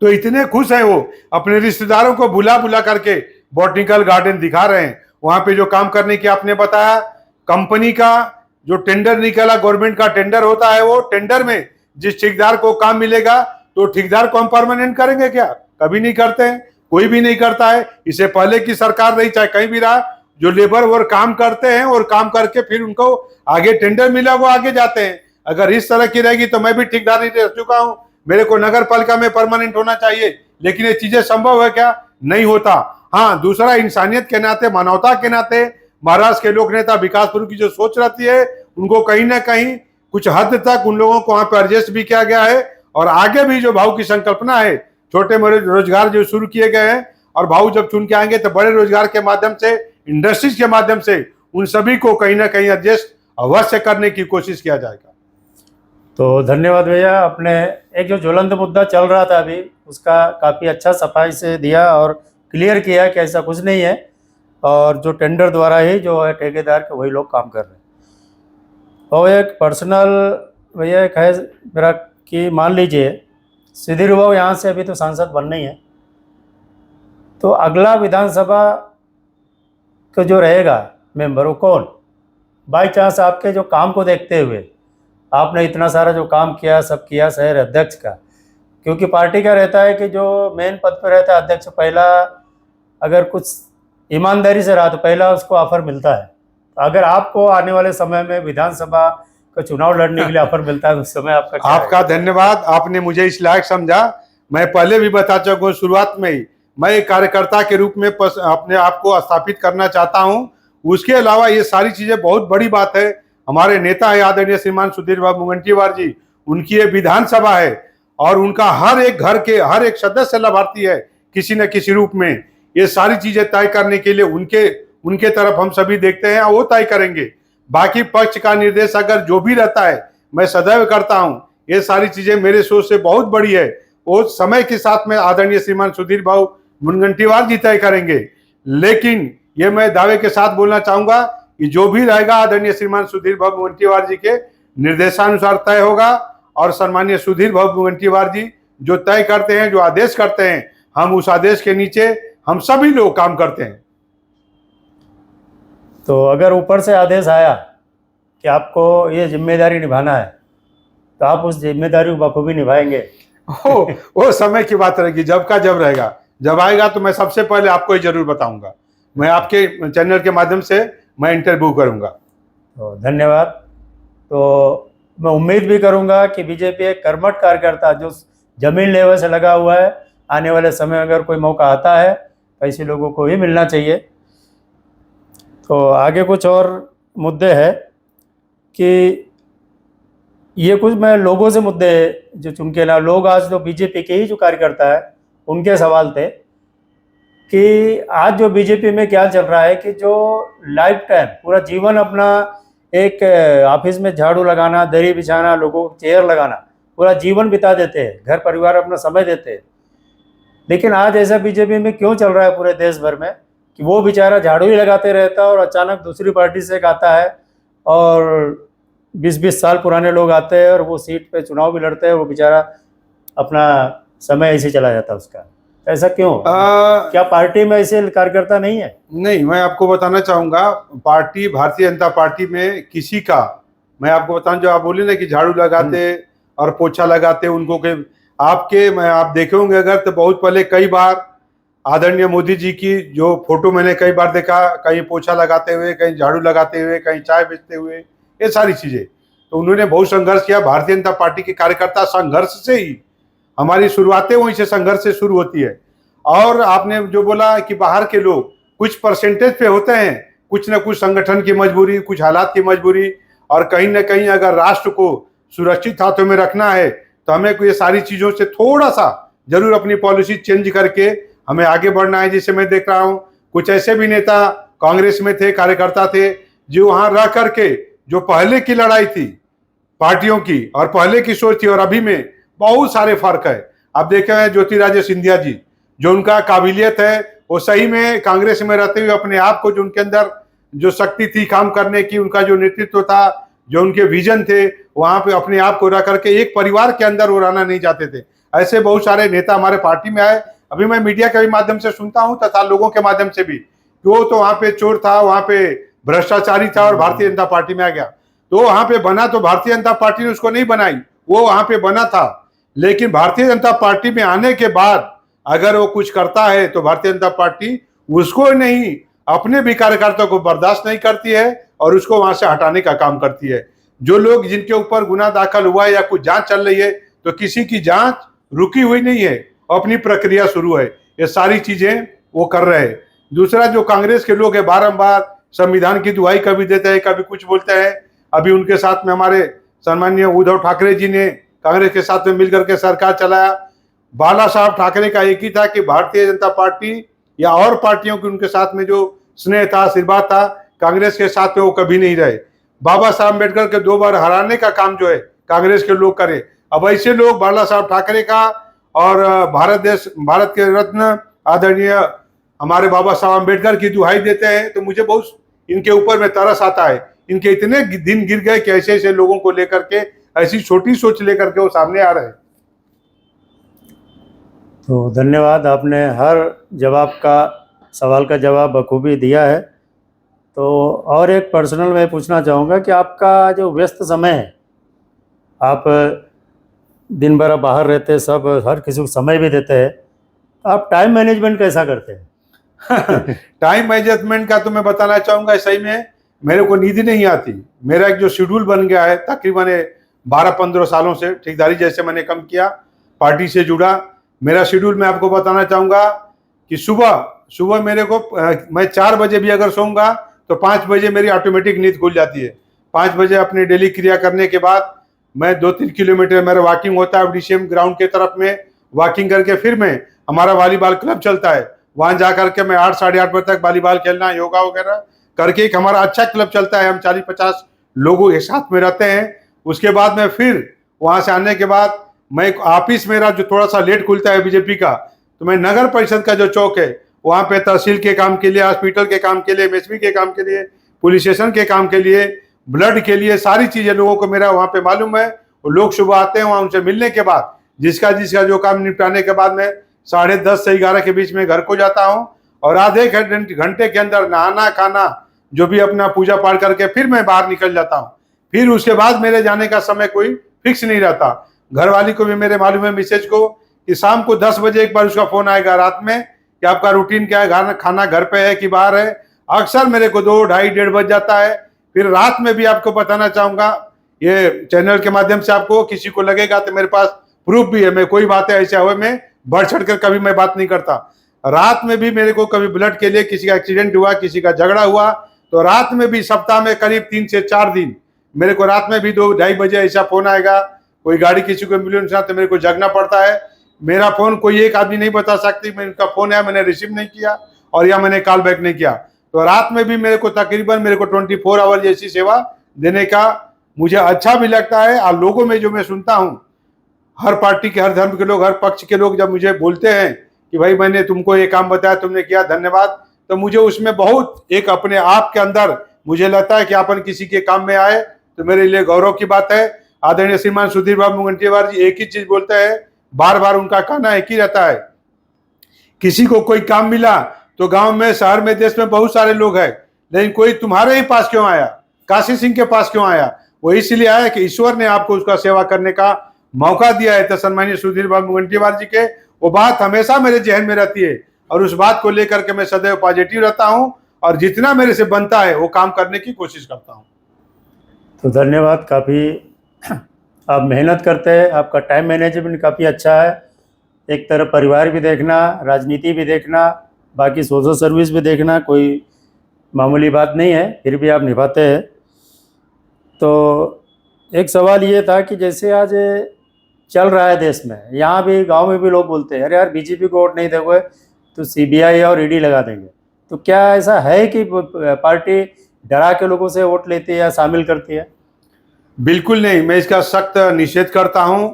तो इतने खुश हैं वो, अपने रिश्तेदारों को बुला बुला करके बोटेनिकल गार्डन दिखा रहे हैं। वहां पे जो काम करने की आपने बताया, कंपनी का जो टेंडर निकला, गवर्नमेंट का टेंडर होता है, वो टेंडर में जिस ठेकेदार को काम मिलेगा तो ठेकेदार को हम परमानेंट करेंगे क्या? कभी नहीं करते हैं, कोई भी नहीं करता है। इससे पहले की सरकार रही चाहे कहीं भी रहा, जो लेबर वो काम करते हैं और काम करके फिर उनको आगे टेंडर मिला वो आगे जाते हैं। अगर इस तरह की रहेगी तो मैं भी ठेकेदारी रह चुका हूं, मेरे को नगर पालिका में परमानेंट होना चाहिए, लेकिन ये चीजें संभव है क्या? नहीं होता। हाँ, दूसरा इंसानियत के नाते, मानवता के नाते महाराष्ट्र के लोक नेता विकास पुरी की जो सोच रहती है उनको कहीं ना कहीं कुछ हद तक उन लोगों को वहां पर एडजस्ट भी किया गया है। और आगे भी जो भाऊ की संकल्पना है, छोटे मोटे रोजगार जो शुरू किए गए हैं, और भाऊ जब चुन के आएंगे तो बड़े रोजगार के माध्यम से, इंडस्ट्रीज के माध्यम से उन सभी को कहीं ना कहीं एडजस्ट अवश्य करने की कोशिश किया जाएगा। तो धन्यवाद भैया, आपने एक जो ज्वलंत मुद्दा चल रहा था अभी उसका काफ़ी अच्छा सफाई से दिया और क्लियर किया कि ऐसा कुछ नहीं है, और जो टेंडर द्वारा ही जो है ठेकेदार के वही लोग काम कर रहे हैं। और एक पर्सनल भैया एक है मेरा कि मान लीजिए सुधीर बाबू यहाँ से अभी तो सांसद बनना ही है, तो अगला विधानसभा का जो रहेगा मेंबर वो कौन? बाई चांस आपके जो काम को देखते हुए, आपने इतना सारा जो काम किया, सब किया शहर अध्यक्ष का, क्योंकि पार्टी का रहता है कि जो मेन पद पर रहता है अध्यक्ष, पहला अगर कुछ ईमानदारी से रहा तो पहला उसको ऑफर मिलता है। तो अगर आपको आने वाले समय में विधानसभा का चुनाव लड़ने के लिए ऑफर मिलता है तो उस समय आपका क्या आपका धन्यवाद, आपने मुझे इस लायक समझा। मैं पहले भी बता चुका हूँ शुरुआत में ही, मैं एक कार्यकर्ता के रूप में अपने आप को स्थापित करना चाहता हूँ। उसके अलावा ये सारी चीजें बहुत बड़ी बात है। हमारे नेता है आदरणीय श्रीमान सुधीर बाबू मुनगंटीवार जी, उनकी ये विधानसभा है और उनका हर एक घर के हर एक सदस्य लाभार्थी है किसी न किसी रूप में। ये सारी चीजें तय करने के लिए उनके तरफ हम सभी देखते हैं और वो तय करेंगे। बाकी पक्ष का निर्देश अगर जो भी रहता है मैं सदैव करता हूं। ये सारी चीजें मेरे सोच से बहुत बड़ी है, वो समय के साथ में आदरणीय श्रीमान सुधीर बाबू मुनगंटीवार जी तय करेंगे। लेकिन ये मैं दावे के साथ बोलना चाहूंगा कि जो भी रहेगा आदरणीय श्रीमान सुधीर बाबू मुनगंटीवार जी के निर्देशानुसार तय होगा और सम्मानीय सुधीर बाबू मुनगंटीवार जी जो तय करते हैं, जो आदेश करते हैं, हम उस आदेश के नीचे हम सभी लोग काम करते हैं। तो अगर ऊपर से आदेश आया कि आपको ये जिम्मेदारी निभाना है तो आप उस जिम्मेदारी को बखूबी निभाएंगे? वो समय की बात रहेगी, जब का जब रहेगा। जब आएगा तो मैं सबसे पहले आपको ही जरूर बताऊंगा। मैं आपके चैनल के माध्यम से मैं इंटरव्यू करूंगा। तो धन्यवाद। तो मैं उम्मीद भी करूंगा कि बीजेपी एक कर्मठ कार्यकर्ता जो जमीन लेवल से लगा हुआ है, आने वाले समय अगर कोई मौका आता है तो ऐसे लोगों को ही मिलना चाहिए। तो आगे कुछ और मुद्दे हैं कि ये कुछ मैं लोगों से मुद्दे जो चुनके ना लोग आज जो बीजेपी के ही जो कार्यकर्ता है उनके सवाल थे कि आज जो बीजेपी में क्या चल रहा है कि जो लाइफ टाइम पूरा जीवन अपना एक ऑफिस में झाड़ू लगाना, दरी बिछाना, लोगों को चेयर लगाना, पूरा जीवन बिता देते हैं, घर परिवार अपना समय देते हैं। लेकिन आज ऐसा बीजेपी में क्यों चल रहा है पूरे देश भर में कि वो बेचारा झाड़ू ही लगाते रहता है और अचानक दूसरी पार्टी से एक आता है और 20-20 साल पुराने लोग आते हैं और वो सीट पे चुनाव भी लड़ते हैं, वो बेचारा अपना समय ऐसे चला जाता है उसका। ऐसा क्यों? क्या पार्टी में ऐसे कार्यकर्ता नहीं है? नहीं, मैं आपको बताना चाहूंगा, पार्टी भारतीय जनता पार्टी में किसी का, मैं आपको बताऊं, जो आप बोले ना कि झाड़ू लगाते और पोछा लगाते उनको के आपके, मैं आप देखे होंगे अगर तो बहुत पहले कई बार आदरणीय मोदी जी की जो फोटो मैंने कई बार देखा, कहीं पोछा लगाते हुए, कहीं झाड़ू लगाते हुए, कहीं चाय बेचते हुए, ये सारी चीजें। तो उन्होंने बहुत संघर्ष किया। भारतीय जनता पार्टी के कार्यकर्ता संघर्ष से ही, हमारी शुरुआतें वहीं से संघर्ष से शुरू होती है। और आपने जो बोला कि बाहर के लोग कुछ परसेंटेज पे होते हैं, कुछ न कुछ संगठन की मजबूरी, कुछ हालात की मजबूरी, और कहीं ना कहीं अगर राष्ट्र को सुरक्षित हाथों में रखना है तो हमें ये सारी चीजों से थोड़ा सा जरूर अपनी पॉलिसी चेंज करके हमें आगे बढ़ना है। जिसे मैं देख रहा हूँ कुछ ऐसे भी नेता कांग्रेस में थे, कार्यकर्ता थे, जो वहां रह करके जो पहले की लड़ाई थी पार्टियों की और पहले की सोच थी और अभी में बहुत सारे फर्क है। आप देखे हैं ज्योतिरादित्य सिंधिया जी, जो उनका काबिलियत है, वो सही में कांग्रेस में रहते हुए अपने आप को, जो उनके अंदर जो शक्ति थी काम करने की, उनका जो नेतृत्व था, जो उनके विजन थे, वहां पे अपने आप को रह करके एक परिवार के अंदर वो रहना नहीं चाहते थे। ऐसे बहुत सारे नेता हमारे पार्टी में आए। अभी मैं मीडिया के भी माध्यम से सुनता हूँ तथा लोगों के माध्यम से भी, वो तो वहां पे चोर था, वहां पे भ्रष्टाचारी था और भारतीय जनता पार्टी में आ गया। तो वहां पे बना तो भारतीय जनता पार्टी ने उसको नहीं बनाई, वो वहां पे बना था। लेकिन भारतीय जनता पार्टी में आने के बाद अगर वो कुछ करता है तो भारतीय जनता पार्टी उसको नहीं, अपने भी कार्यकर्ताओं को बर्दाश्त नहीं करती है और उसको वहां से हटाने का काम करती है। जो लोग जिनके ऊपर गुनाह दाखिल हुआ है या कुछ जांच चल रही है, तो किसी की जांच रुकी हुई नहीं है, अपनी प्रक्रिया शुरू है। ये सारी चीजें वो कर रहे हैं। दूसरा, जो कांग्रेस के लोग हैं बारंबार संविधान की दुहाई कभी देते हैं, कभी कुछ बोलते हैं। अभी उनके साथ में हमारे सम्माननीय उद्धव ठाकरे जी ने कांग्रेस के साथ में मिलकर के सरकार चलाया। बाला साहब ठाकरे का एक ही था कि भारतीय जनता पार्टी या और पार्टियों के उनके साथ में जो स्नेह था, आशीर्वाद था, कांग्रेस के साथ में वो कभी नहीं रहे। बाबा साहब अम्बेडकर के 2 बार हराने का काम जो है कांग्रेस के लोग करे। अब ऐसे लोग बाला साहब ठाकरे का और भारत के रत्न आदरणीय हमारे बाबा साहब अम्बेडकर की दुहाई देते हैं, तो मुझे बहुत इनके ऊपर में तरस आता है। इनके इतने दिन गिर गए कि ऐसे ऐसे लोगों को लेकर के, ऐसी छोटी सोच लेकर के वो सामने आ रहे हैं। तो धन्यवाद, आपने हर सवाल का जवाब बखूबी दिया है। तो और एक पर्सनल मैं पूछना चाहूँगा कि आपका जो व्यस्त समय है, आप दिन भर आप बाहर रहते हैं, सब हर किसी को समय भी देते हैं, आप टाइम मैनेजमेंट कैसा करते हैं? टाइम मैनेजमेंट का तो मैं बताना चाहूँगा, सही में मेरे को नींद नहीं आती। मेरा एक जो शेड्यूल बन गया है तकरीबन 12-15 सालों से, ठेकेदारी जैसे मैंने कम किया, पार्टी से जुड़ा, मेरा शेड्यूल मैं आपको बताना चाहूँगा कि सुबह मेरे को मैं 4 बजे भी अगर सोऊंगा तो 5 बजे मेरी ऑटोमेटिक नींद खुल जाती है। 5 बजे अपनी डेली क्रिया करने के बाद मैं 2-3 किलोमीटर मेरा वॉकिंग होता है डीसीएम ग्राउंड के तरफ में। वॉकिंग करके फिर मैं, हमारा वॉलीबॉल क्लब चलता है, वहां जा करके मैं 8 साढ़े 8 बजे तक वॉलीबॉल खेलना, योगा वगैरह करके, एक हमारा अच्छा क्लब चलता है, हम 40-50 लोगों के साथ में रहते हैं। उसके बाद मैं फिर वहां से आने के बाद मैं ऑफिस मेरा जो थोड़ा सा लेट खुलता है बीजेपी का, तो मैं नगर परिषद का जो चौक है वहां पे तहसील के काम के लिए, हॉस्पिटल के काम के लिए, एमएसपी के काम के लिए, पुलिस स्टेशन के काम के लिए, ब्लड के लिए, सारी चीजें लोगों को मेरा वहां पे मालूम है। वो लोग सुबह आते हैं, वहां उनसे मिलने के बाद जिसका जो काम निपटाने के बाद मैं 10:30 से 11 के बीच में घर को जाता हूँ, और आधे घंटे के अंदर नहाना खाना जो भी अपना पूजा पाठ करके फिर मैं बाहर निकल जाता हूँ। फिर उसके बाद मेरे जाने का समय कोई फिक्स नहीं रहता। घर वाली को भी मेरे मालूम है, मिसेज को, कि शाम को 10 बजे एक बार उसका फोन आएगा रात में कि आपका रूटीन क्या है, खाना घर पे है कि बाहर है। अक्सर मेरे को 2, ढाई, 1:30 बज जाता है। फिर रात में भी आपको बताना चाहूंगा, ये चैनल के माध्यम से आपको किसी को लगेगा तो मेरे पास प्रूफ भी है, मैं कोई बातें ऐसे हुए में बढ़ चढ़ कर कभी मैं बात नहीं करता। रात में भी मेरे को कभी ब्लड के लिए किसी का एक्सीडेंट हुआ, किसी का झगड़ा हुआ, तो रात में भी सप्ताह में करीब 3 से 4 दिन मेरे को रात में भी 2, ढाई बजे ऐसा फोन आएगा, कोई गाड़ी किसी को मिली तो मेरे को जगना पड़ता है। मेरा फोन कोई एक आदमी नहीं बता सकती मैं उनका फोन है मैंने रिसीव नहीं किया और या मैंने कॉल बैक नहीं किया। तो रात में भी मेरे को तकरीबन 24 आवर जैसी सेवा देने का मुझे अच्छा भी लगता है। और लोगों में जो मैं सुनता हूँ, हर पार्टी के, हर धर्म के लोग, हर पक्ष के लोग जब मुझे बोलते हैं कि भाई मैंने तुमको ये काम बताया, तुमने किया, धन्यवाद, तो मुझे उसमें बहुत एक अपने आप के अंदर मुझे लगता है कि अपन किसी के काम में आए तो मेरे लिए गौरव की बात है। आदरणीय श्रीमान सुधीर बाबू मुनगंटीवार जी एक ही चीज बोलते हैं, बार बार उनका कहना एक ही रहता है, किसी को कोई काम मिला तो गांव में, शहर में, देश में बहुत सारे लोग हैं, लेकिन कोई तुम्हारे ही पास क्यों आया, काशी सिंह के पास क्यों आया? वो इसलिए आया कि ईश्वर ने आपको उसका सेवा करने का मौका दिया है। तो सम्मानीय सुधीर बाबू मुनगंटीवार जी के वो बात हमेशा मेरे जहन में रहती है और उस बात को लेकर के मैं सदैव पॉजिटिव रहता हूँ और जितना मेरे से बनता है वो काम करने की कोशिश करता हूँ। तो धन्यवाद, काफ़ी आप मेहनत करते हैं, आपका टाइम मैनेजमेंट काफ़ी अच्छा है। एक तरफ परिवार भी देखना, राजनीति भी देखना, बाकी सोशल सर्विस भी देखना, कोई मामूली बात नहीं है, फिर भी आप निभाते हैं। तो एक सवाल ये था कि जैसे आज चल रहा है देश में, यहाँ भी गांव में भी लोग बोलते हैं अरे यार बीजेपी को वोट नहीं दोगे तो सीबीआई और ईडी लगा देंगे। तो क्या ऐसा है कि पार्टी डरा के लोगों से वोट लेती है या शामिल करती है? बिल्कुल नहीं, मैं इसका सख्त निषेध करता हूं।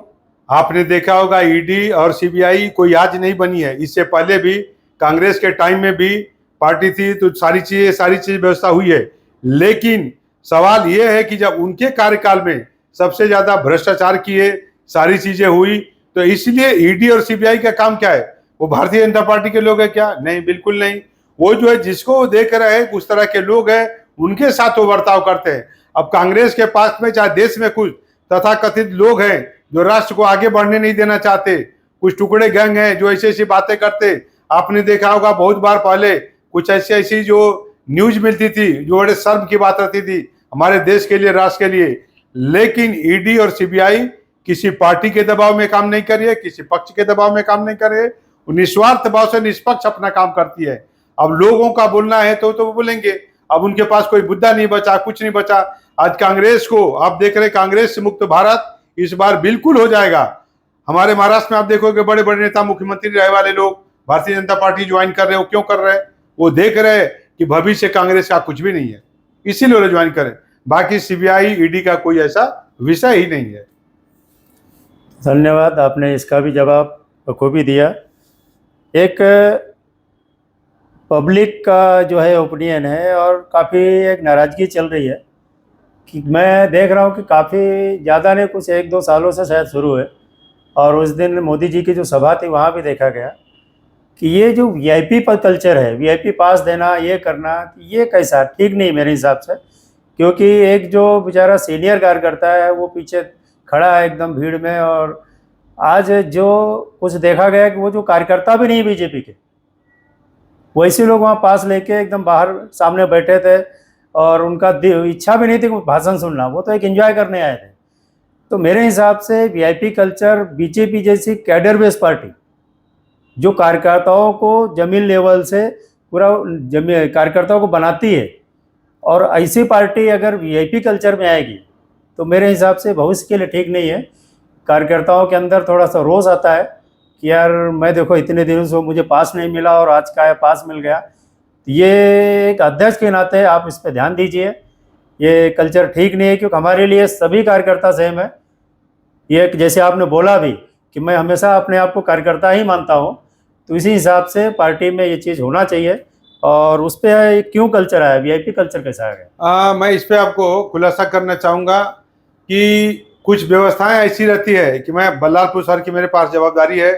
आपने देखा होगा ईडी और सीबीआई कोई आज नहीं बनी है, इससे पहले भी कांग्रेस के टाइम में भी पार्टी थी तो सारी चीज व्यवस्था हुई है। लेकिन सवाल यह है कि जब उनके कार्यकाल में सबसे ज्यादा भ्रष्टाचार किए, सारी चीजें हुई, तो इसलिए ईडी और सीबीआई का काम क्या है? वो भारतीय जनता पार्टी के लोग हैं क्या? नहीं, बिल्कुल नहीं। वो जो है जिसको वो देख रहे हैं उस तरह के लोग हैं, उनके साथ वो बर्ताव करते हैं। अब कांग्रेस के पास में चाहे देश में कुछ तथाकथित लोग हैं जो राष्ट्र को आगे बढ़ने नहीं देना चाहते, कुछ टुकड़े गैंग हैं जो ऐसी ऐसी बातें करते। आपने देखा होगा बहुत बार पहले कुछ ऐसी जो न्यूज मिलती थी जो बड़े शर्म की बात रहती थी हमारे देश के लिए, राष्ट्र के लिए। लेकिन ईडी और सीबीआई किसी पार्टी के दबाव में काम नहीं कर रही है, किसी पक्ष के दबाव में काम नहीं कर रहे, वो निस्वार्थ भाव से निष्पक्ष अपना काम करती है। अब लोगों का बोलना है तो वो बोलेंगे, अब उनके पास कोई मुद्दा नहीं बचा, कुछ नहीं बचा। आज कांग्रेस को आप देख रहे, कांग्रेस से मुक्त भारत इस बार बिल्कुल हो जाएगा। हमारे महाराष्ट्र में आप देखोगे बड़े बड़े नेता, मुख्यमंत्री रहे वाले लोग भारतीय जनता पार्टी ज्वाइन कर रहे हो। क्यों कर रहे हैं? वो देख रहे हैं कि भविष्य कांग्रेस का कुछ भी नहीं है, इसीलिए वो ज्वाइन करें। बाकी सीबीआई ईडी का कोई ऐसा विषय ही नहीं है। धन्यवाद, आपने इसका भी जवाब बखूबी दिया। एक पब्लिक का जो है ओपिनियन है और काफ़ी एक नाराज़गी चल रही है कि मैं देख रहा हूँ कि काफ़ी ज़्यादा नहीं, कुछ 1-2 सालों से शायद शुरू है, और उस दिन मोदी जी की जो सभा थी वहाँ भी देखा गया कि ये जो वीआईपी पर कल्चर है, वीआईपी पास देना, ये करना, ये कैसा ठीक नहीं मेरे हिसाब से। क्योंकि एक जो बेचारा सीनियर कार्यकर्ता है वो पीछे खड़ा है एकदम भीड़ में और आज जो कुछ देखा गया कि वो जो कार्यकर्ता भी नहीं बीजेपी के, वैसे लोग वहाँ पास लेके एकदम बाहर सामने बैठे थे और उनका इच्छा भी नहीं थी भाषण सुनना, वो तो एक एंजॉय करने आए थे। तो मेरे हिसाब से वीआईपी कल्चर बीजेपी जैसी कैडर बेस्ड पार्टी जो कार्यकर्ताओं को जमीन लेवल से पूरा कार्यकर्ताओं को बनाती है, और ऐसी पार्टी अगर वीआईपी कल्चर में आएगी तो मेरे हिसाब से भविष्य के लिए ठीक नहीं है। कार्यकर्ताओं के अंदर थोड़ा सा रोष आता है कि यार मैं देखो इतने दिनों से मुझे पास नहीं मिला और आज का पास मिल गया। ये एक अध्यक्ष के नाते आप इस पर ध्यान दीजिए, ये कल्चर ठीक नहीं है, क्योंकि हमारे लिए सभी कार्यकर्ता सेम है। ये जैसे आपने बोला भी कि मैं हमेशा अपने आप को कार्यकर्ता ही मानता हूँ, तो इसी हिसाब से पार्टी में ये चीज़ होना चाहिए। और उस पर क्यों कल्चर आया, वीआईपी कल्चर कैसा आ गया? मैं इस पे आपको खुलासा करना चाहूँगा कि कुछ व्यवस्थाएं ऐसी रहती है कि मैं बल्लारपुर शहर की मेरे पास जवाबदारी है।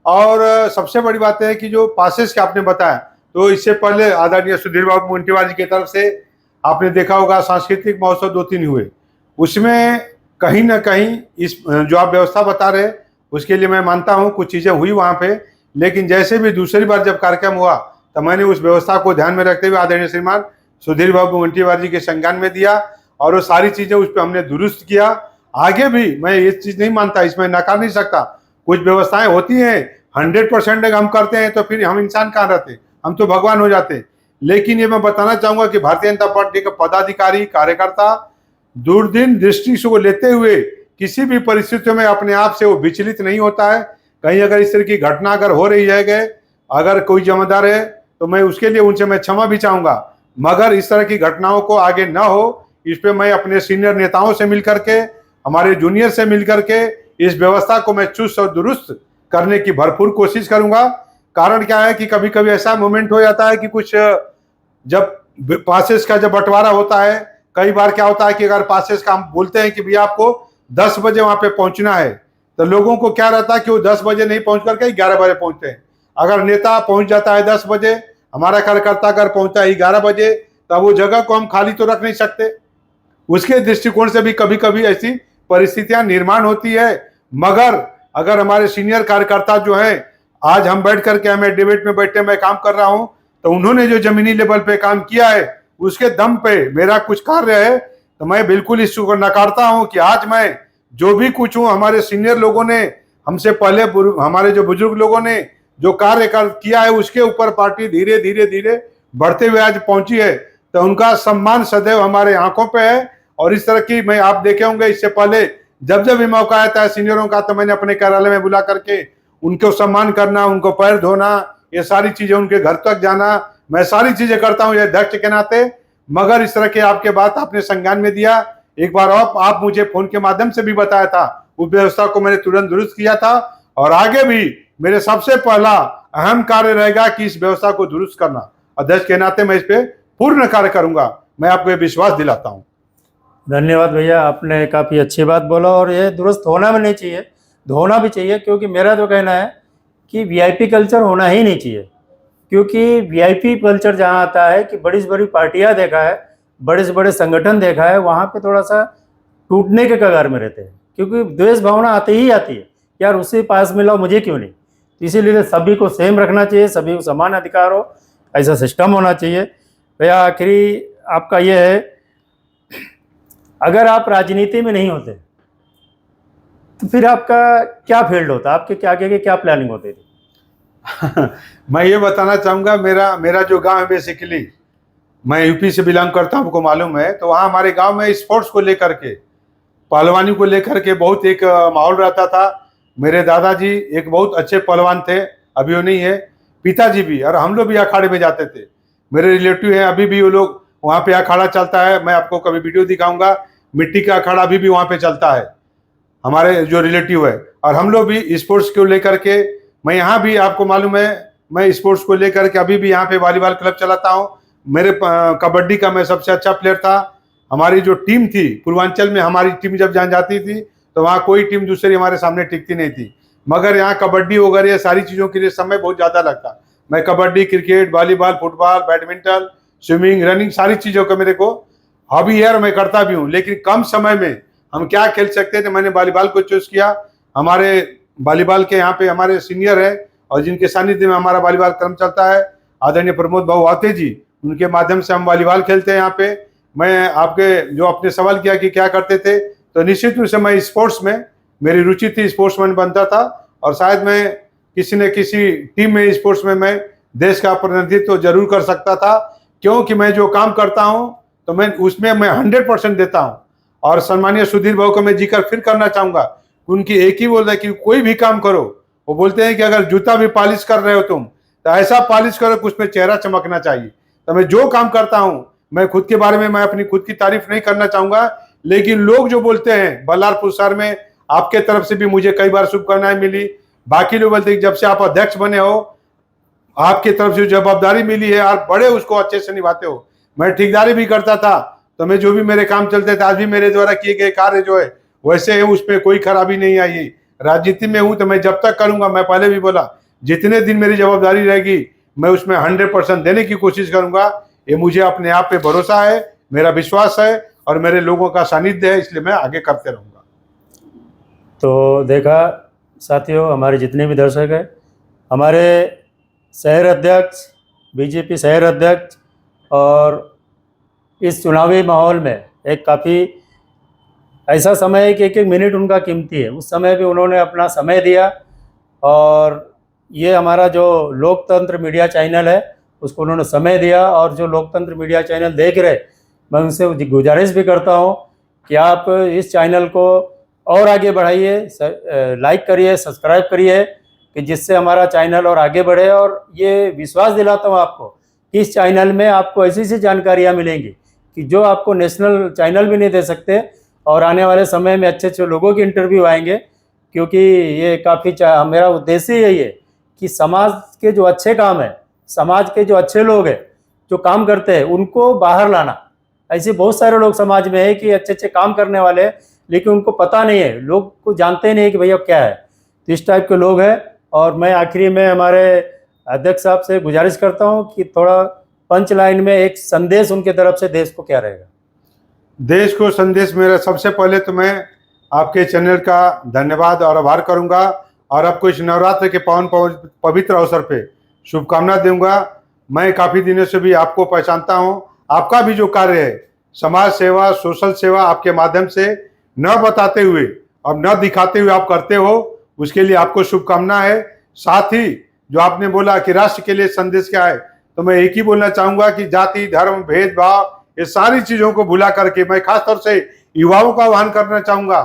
और सबसे बड़ी बात है कि जो पासेस के आपने बताया, तो इससे पहले आदरणीय सुधीर बाबू मुंटीवार जी की तरफ से आपने देखा होगा सांस्कृतिक महोत्सव 2-3 हुए, उसमें कहीं ना कहीं इस जो आप व्यवस्था बता रहे उसके लिए मैं मानता हूँ कुछ चीज़ें हुई वहाँ पे। लेकिन जैसे भी दूसरी बार जब कार्यक्रम हुआ तो मैंने उस व्यवस्था को ध्यान में रखते हुए आदरणीय श्रीमान सुधीर बाबू मुंटीवार जी के संज्ञान में दिया और वो सारी चीज़ें उस पर हमने दुरुस्त किया। आगे भी मैं ये चीज़ नहीं मानता, इसमें नकार नहीं सकता, कुछ व्यवस्थाएं होती हैं 100% अगर हम करते हैं तो फिर हम इंसान कहाँ रहते, हम तो भगवान हो जाते। लेकिन ये मैं बताना चाहूँगा कि भारतीय जनता पार्टी के पदाधिकारी कार्यकर्ता दूरदीन दृष्टि को लेते हुए किसी भी परिस्थितियों में अपने आप से वो विचलित नहीं होता है। कहीं अगर इस तरह की घटना अगर हो रही है, अगर कोई जिम्मेदार है तो मैं उसके लिए उनसे मैं क्षमा भी चाहूँगा, मगर इस तरह की घटनाओं को आगे न हो इस पे मैं अपने सीनियर नेताओं से मिलकर के, हमारे जूनियर से मिलकर के इस व्यवस्था को मैं चुस्त और दुरुस्त करने की भरपूर कोशिश करूंगा। कारण क्या है कि कभी कभी ऐसा मोमेंट हो जाता है कि कुछ जब पासेस का जब बंटवारा होता है, कई बार क्या होता है कि अगर पासेस का हम बोलते हैं कि भैया आपको 10 बजे वहां पे पहुंचना है, तो लोगों को क्या रहता है कि वो 10 बजे नहीं पहुंच करके 11 बजे पहुंचते हैं। अगर नेता पहुंच जाता है 10 बजे, हमारा कार्यकर्ता अगर पहुंचता है 11 बजे, तब वो जगह को हम खाली तो रख नहीं सकते। उसके दृष्टिकोण से भी कभी कभी ऐसी परिस्थितियां निर्माण होती है। मगर अगर हमारे सीनियर कार्यकर्ता जो हैं, आज हम बैठ करके हमें डिबेट में बैठे मैं काम कर रहा हूं, तो उन्होंने जो जमीनी लेवल पे काम किया है उसके दम पे मेरा कुछ कार्य है, तो मैं बिल्कुल इस को नकारता हूं कि आज मैं जो भी कुछ हूं, हमारे सीनियर लोगों ने, हमसे पहले हमारे जो बुजुर्ग लोगों ने जो कार्य किया है उसके ऊपर पार्टी धीरे धीरे धीरे बढ़ते हुए आज पहुंची है, तो उनका सम्मान सदैव हमारे आंखों पे है। और इस तरह की मैं आप देखे होंगे इससे पहले जब जब भी मौका आता है सीनियरों का, तो मैंने अपने कार्यालय में बुला करके उनको सम्मान करना, उनको पैर धोना, ये सारी चीजें, उनके घर तक जाना, मैं सारी चीजें करता हूँ ये अध्यक्ष के नाते। मगर इस तरह के आपके बात आपने संज्ञान में दिया, एक बार आप मुझे फोन के माध्यम से भी बताया था, उस व्यवस्था को मैंने तुरंत दुरुस्त किया था। और आगे भी मेरे सबसे पहला अहम कार्य रहेगा कि इस व्यवस्था को दुरुस्त करना। अध्यक्ष के नाते मैं इस पे पूर्ण कार्य करूंगा, मैं आपको ये विश्वास दिलाता हूँ। धन्यवाद भैया, आपने काफ़ी अच्छी बात बोला और ये दुरुस्त होना भी नहीं चाहिए, होना भी चाहिए, क्योंकि मेरा तो कहना है कि वीआईपी कल्चर होना ही नहीं चाहिए। क्योंकि वीआईपी कल्चर जहाँ आता है कि बड़ी से बड़ी पार्टियाँ देखा है, बड़े से बड़े संगठन देखा है, वहाँ पे थोड़ा सा टूटने के कगार में रहते हैं, क्योंकि द्वेष भावना आती ही आती है, यार उससे पास मिला मुझे क्यों नहीं। तो इसीलिए सभी को सेम रखना चाहिए, सभी को समान अधिकार हो, ऐसा सिस्टम होना चाहिए। भैया आखिरी आपका ये है, अगर आप राजनीति में नहीं होते तो फिर आपका क्या फील्ड होता, आपके क्या क्या प्लानिंग होती थी? मैं ये बताना चाहूँगा, मेरा जो गांव है, बेसिकली मैं यूपी से बिलोंग करता हूँ, आपको मालूम है। तो वहाँ हमारे गांव में स्पोर्ट्स को लेकर के, पहलवानी को लेकर के बहुत एक माहौल रहता था। मेरे दादाजी एक बहुत अच्छे पहलवान थे, अभी वो नहीं है, पिताजी भी, और हम लोग भी अखाड़े में जाते थे। मेरे रिलेटिव हैं, अभी भी वो लोग वहाँ पे अखाड़ा चलता है, मैं आपको कभी वीडियो दिखाऊंगा, मिट्टी का अखाड़ा अभी भी वहाँ पे चलता है, हमारे जो रिलेटिव है। और हम लोग भी स्पोर्ट्स को लेकर के, मैं यहाँ भी आपको मालूम है, मैं स्पोर्ट्स को लेकर के अभी भी यहाँ पे वॉलीबॉल क्लब चलाता हूँ। मेरे कबड्डी का मैं सबसे अच्छा प्लेयर था। हमारी जो टीम थी पूर्वांचल में, हमारी टीम जब जान जाती थी तो वहाँ कोई टीम दूसरी हमारे सामने टिकती नहीं थी। मगर यहाँ कबड्डी वगैरह ये सारी चीज़ों के लिए समय बहुत ज़्यादा लगता। मैं kabaddi, cricket, volleyball, football, badminton, swimming, running, सारी चीज़ों का मेरे को हॉबी है और मैं करता भी हूँ। लेकिन कम समय में हम क्या खेल सकते थे, मैंने वॉलीबॉल को चूज किया। हमारे वॉलीबॉल के यहाँ पे हमारे सीनियर है और जिनके सानिध्य में हमारा वॉलीबॉल क्रम चलता है, आदरणीय प्रमोद भाऊ आते जी, उनके माध्यम से हम वॉलीबॉल खेलते हैं यहाँ पे। मैं आपके जो आपने सवाल किया कि क्या करते थे, तो निश्चित रूप से मैं स्पोर्ट्स में मेरी रुचि थी, स्पोर्ट्समैन बनता था और शायद मैं किसी न किसी टीम में स्पोर्ट्स में मैं देश का प्रतिनिधित्व जरूर कर सकता था, क्योंकि मैं जो काम करता हूँ तो मैं उसमें मैं 100% देता हूँ। और सम्मानीय सुधीर भाऊ को मैं जिक्र फिर करना चाहूँगा, उनकी एक ही बोल है कि कोई भी काम करो, वो बोलते हैं कि अगर जूता भी पॉलिश कर रहे हो तुम तो ऐसा पॉलिश करो कि उसमें चेहरा चमकना चाहिए। तो मैं जो काम करता हूँ, मैं खुद के बारे में मैं अपनी खुद की तारीफ नहीं करना चाहूँगा, लेकिन लोग जो बोलते हैं बल्लारपुर शहर में आपके तरफ से भी मुझे कई बार शुभकामनाएं मिली, बाकी लोग बोलते हैं जब से आप अध्यक्ष बने हो आपकी तरफ से जवाबदारी मिली है आप बड़े उसको अच्छे से निभाते हो। मैं ठेकेदारी भी करता था, तो मैं जो भी मेरे काम चलते थे, आज भी मेरे द्वारा किए गए कार्य जो है वैसे है, उसमें कोई खराबी नहीं आई। राजनीति में हूं तो मैं जब तक करूंगा, मैं पहले भी बोला, जितने दिन मेरी जवाबदारी रहेगी मैं उसमें 100% देने की कोशिश करूंगा। ये मुझे अपने आप पे भरोसा है, मेरा विश्वास है और मेरे लोगों का सानिध्य है, इसलिए मैं आगे करते रहूंगा। तो देखा साथियों, हमारे जितने भी दर्शक हैं, हमारे शहर अध्यक्ष, बीजेपी शहर अध्यक्ष, और इस चुनावी माहौल में एक काफ़ी ऐसा समय है कि एक एक मिनट उनका कीमती है, उस समय भी उन्होंने अपना समय दिया। और ये हमारा जो लोकतंत्र मीडिया चैनल है उसको उन्होंने समय दिया, और जो लोकतंत्र मीडिया चैनल देख रहे, मैं उनसे गुजारिश भी करता हूँ कि आप इस चैनल को और आगे बढ़ाइए, लाइक करिए, सब्सक्राइब करिए, कि जिससे हमारा चैनल और आगे बढ़े। और ये विश्वास दिलाता हूँ आपको कि इस चैनल में आपको ऐसी ऐसी जानकारियाँ मिलेंगी कि जो आपको नेशनल चैनल भी नहीं दे सकते, और आने वाले समय में अच्छे अच्छे लोगों के इंटरव्यू आएंगे, क्योंकि ये काफ़ी मेरा उद्देश्य यही है कि समाज के जो अच्छे काम है, समाज के जो अच्छे लोग हैं जो काम करते हैं, उनको बाहर लाना। ऐसे बहुत सारे लोग समाज में है कि अच्छे अच्छे काम करने वाले हैं, लेकिन उनको पता नहीं है, लोग को जानते नहीं है कि भैया क्या है। तो इस टाइप के लोग हैं। और मैं आखिरी में हमारे अध्यक्ष साहब से गुजारिश करता हूँ कि थोड़ा पंच लाइन में एक संदेश उनके तरफ से देश को क्या रहेगा। देश को संदेश मेरा, सबसे पहले तो मैं आपके चैनल का धन्यवाद और आभार करूंगा, और आपको इस नवरात्र के पावन पवित्र अवसर पे शुभकामना दूंगा। मैं काफ़ी दिनों से भी आपको पहचानता हूं, आपका भी जो कार्य है समाज सेवा, सोशल सेवा, आपके माध्यम से न बताते हुए और न दिखाते हुए आप करते हो, उसके लिए आपको शुभकामना है। साथ ही जो आपने बोला कि राष्ट्र के लिए संदेश क्या है, तो मैं एक ही बोलना चाहूँगा कि जाति, धर्म, भेदभाव, ये सारी चीज़ों को भुला करके मैं खास तौर से युवाओं का आह्वान करना चाहूँगा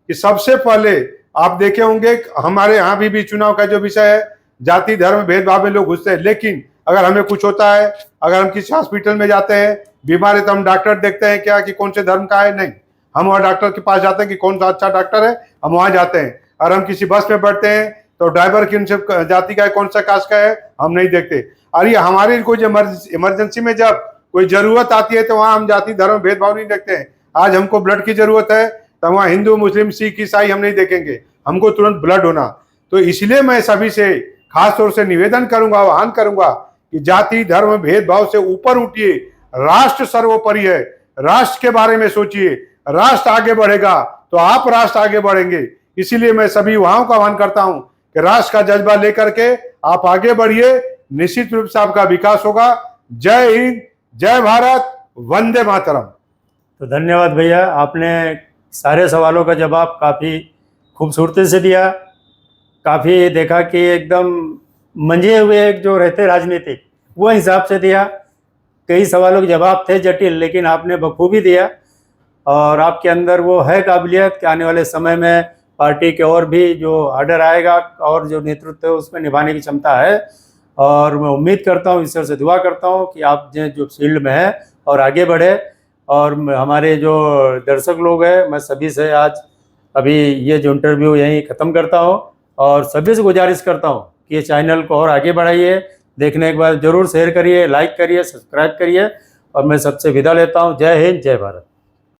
कि सबसे पहले आप देखे होंगे हमारे यहाँ भी चुनाव का जो विषय है, जाति, धर्म, भेदभाव में लोग घुसते हैं, लेकिन अगर हमें कुछ होता है, अगर हम किसी हॉस्पिटल में जाते हैं, बीमार है, तो हम डॉक्टर देखते हैं क्या कि कौन से धर्म का है, नहीं, हम वहाँ डॉक्टर के पास जाते हैं कि कौन सा अच्छा डॉक्टर है, हम वहाँ जाते हैं। और हम किसी बस में बैठते हैं तो ड्राइवर की उनसे जाति का है, कौन सा कास्ट का है, हम नहीं देखते। और ये हमारी कोई इमरजेंसी में जब कोई जरूरत आती है तो वहाँ हम जाति, धर्म, भेदभाव नहीं देखते हैं। आज हमको ब्लड की जरूरत है तो वहाँ हिंदू, मुस्लिम, सिख, ईसाई हम नहीं देखेंगे, हमको तुरंत ब्लड होना। तो इसलिए मैं सभी से खास तौर से निवेदन करूंगा, आह्वान करूंगा कि जाति, धर्म, भेदभाव से ऊपर उठिए, राष्ट्र सर्वोपरि है, राष्ट्र के बारे में सोचिए, राष्ट्र आगे बढ़ेगा तो आप राष्ट्र आगे बढ़ेंगे। इसीलिए मैं सभी युवाओं का आह्वान करता हूं कि राष्ट्र का जज्बा लेकर के आप आगे बढ़िए, निश्चित रूप से आपका विकास होगा। जय हिंद, जय भारत, वंदे मातरम। तो धन्यवाद भैया, आपने सारे सवालों का जवाब काफ़ी खूबसूरती से दिया। काफ़ी देखा कि एकदम मंझे हुए जो रहते राजनीतिक, वो हिसाब से दिया। कई सवालों के जवाब थे जटिल, लेकिन आपने बखूबी दिया, और आपके अंदर वो है काबिलियत कि आने वाले समय में पार्टी के और भी जो ऑर्डर आएगा और जो नेतृत्व है उसमें निभाने की क्षमता है। और मैं उम्मीद करता हूँ, ईश्वर से दुआ करता हूँ कि आप जो फील्ड में है और आगे बढ़े। और हमारे जो दर्शक लोग हैं, मैं सभी से आज अभी ये जो इंटरव्यू यहीं ख़त्म करता हूँ, और सभी से गुजारिश करता हूँ कि ये चैनल को और आगे बढ़ाइए, देखने के बाद ज़रूर शेयर करिए, लाइक करिए, सब्सक्राइब करिए, और मैं सबसे विदा लेता हूँ। जय हिंद, जय भारत।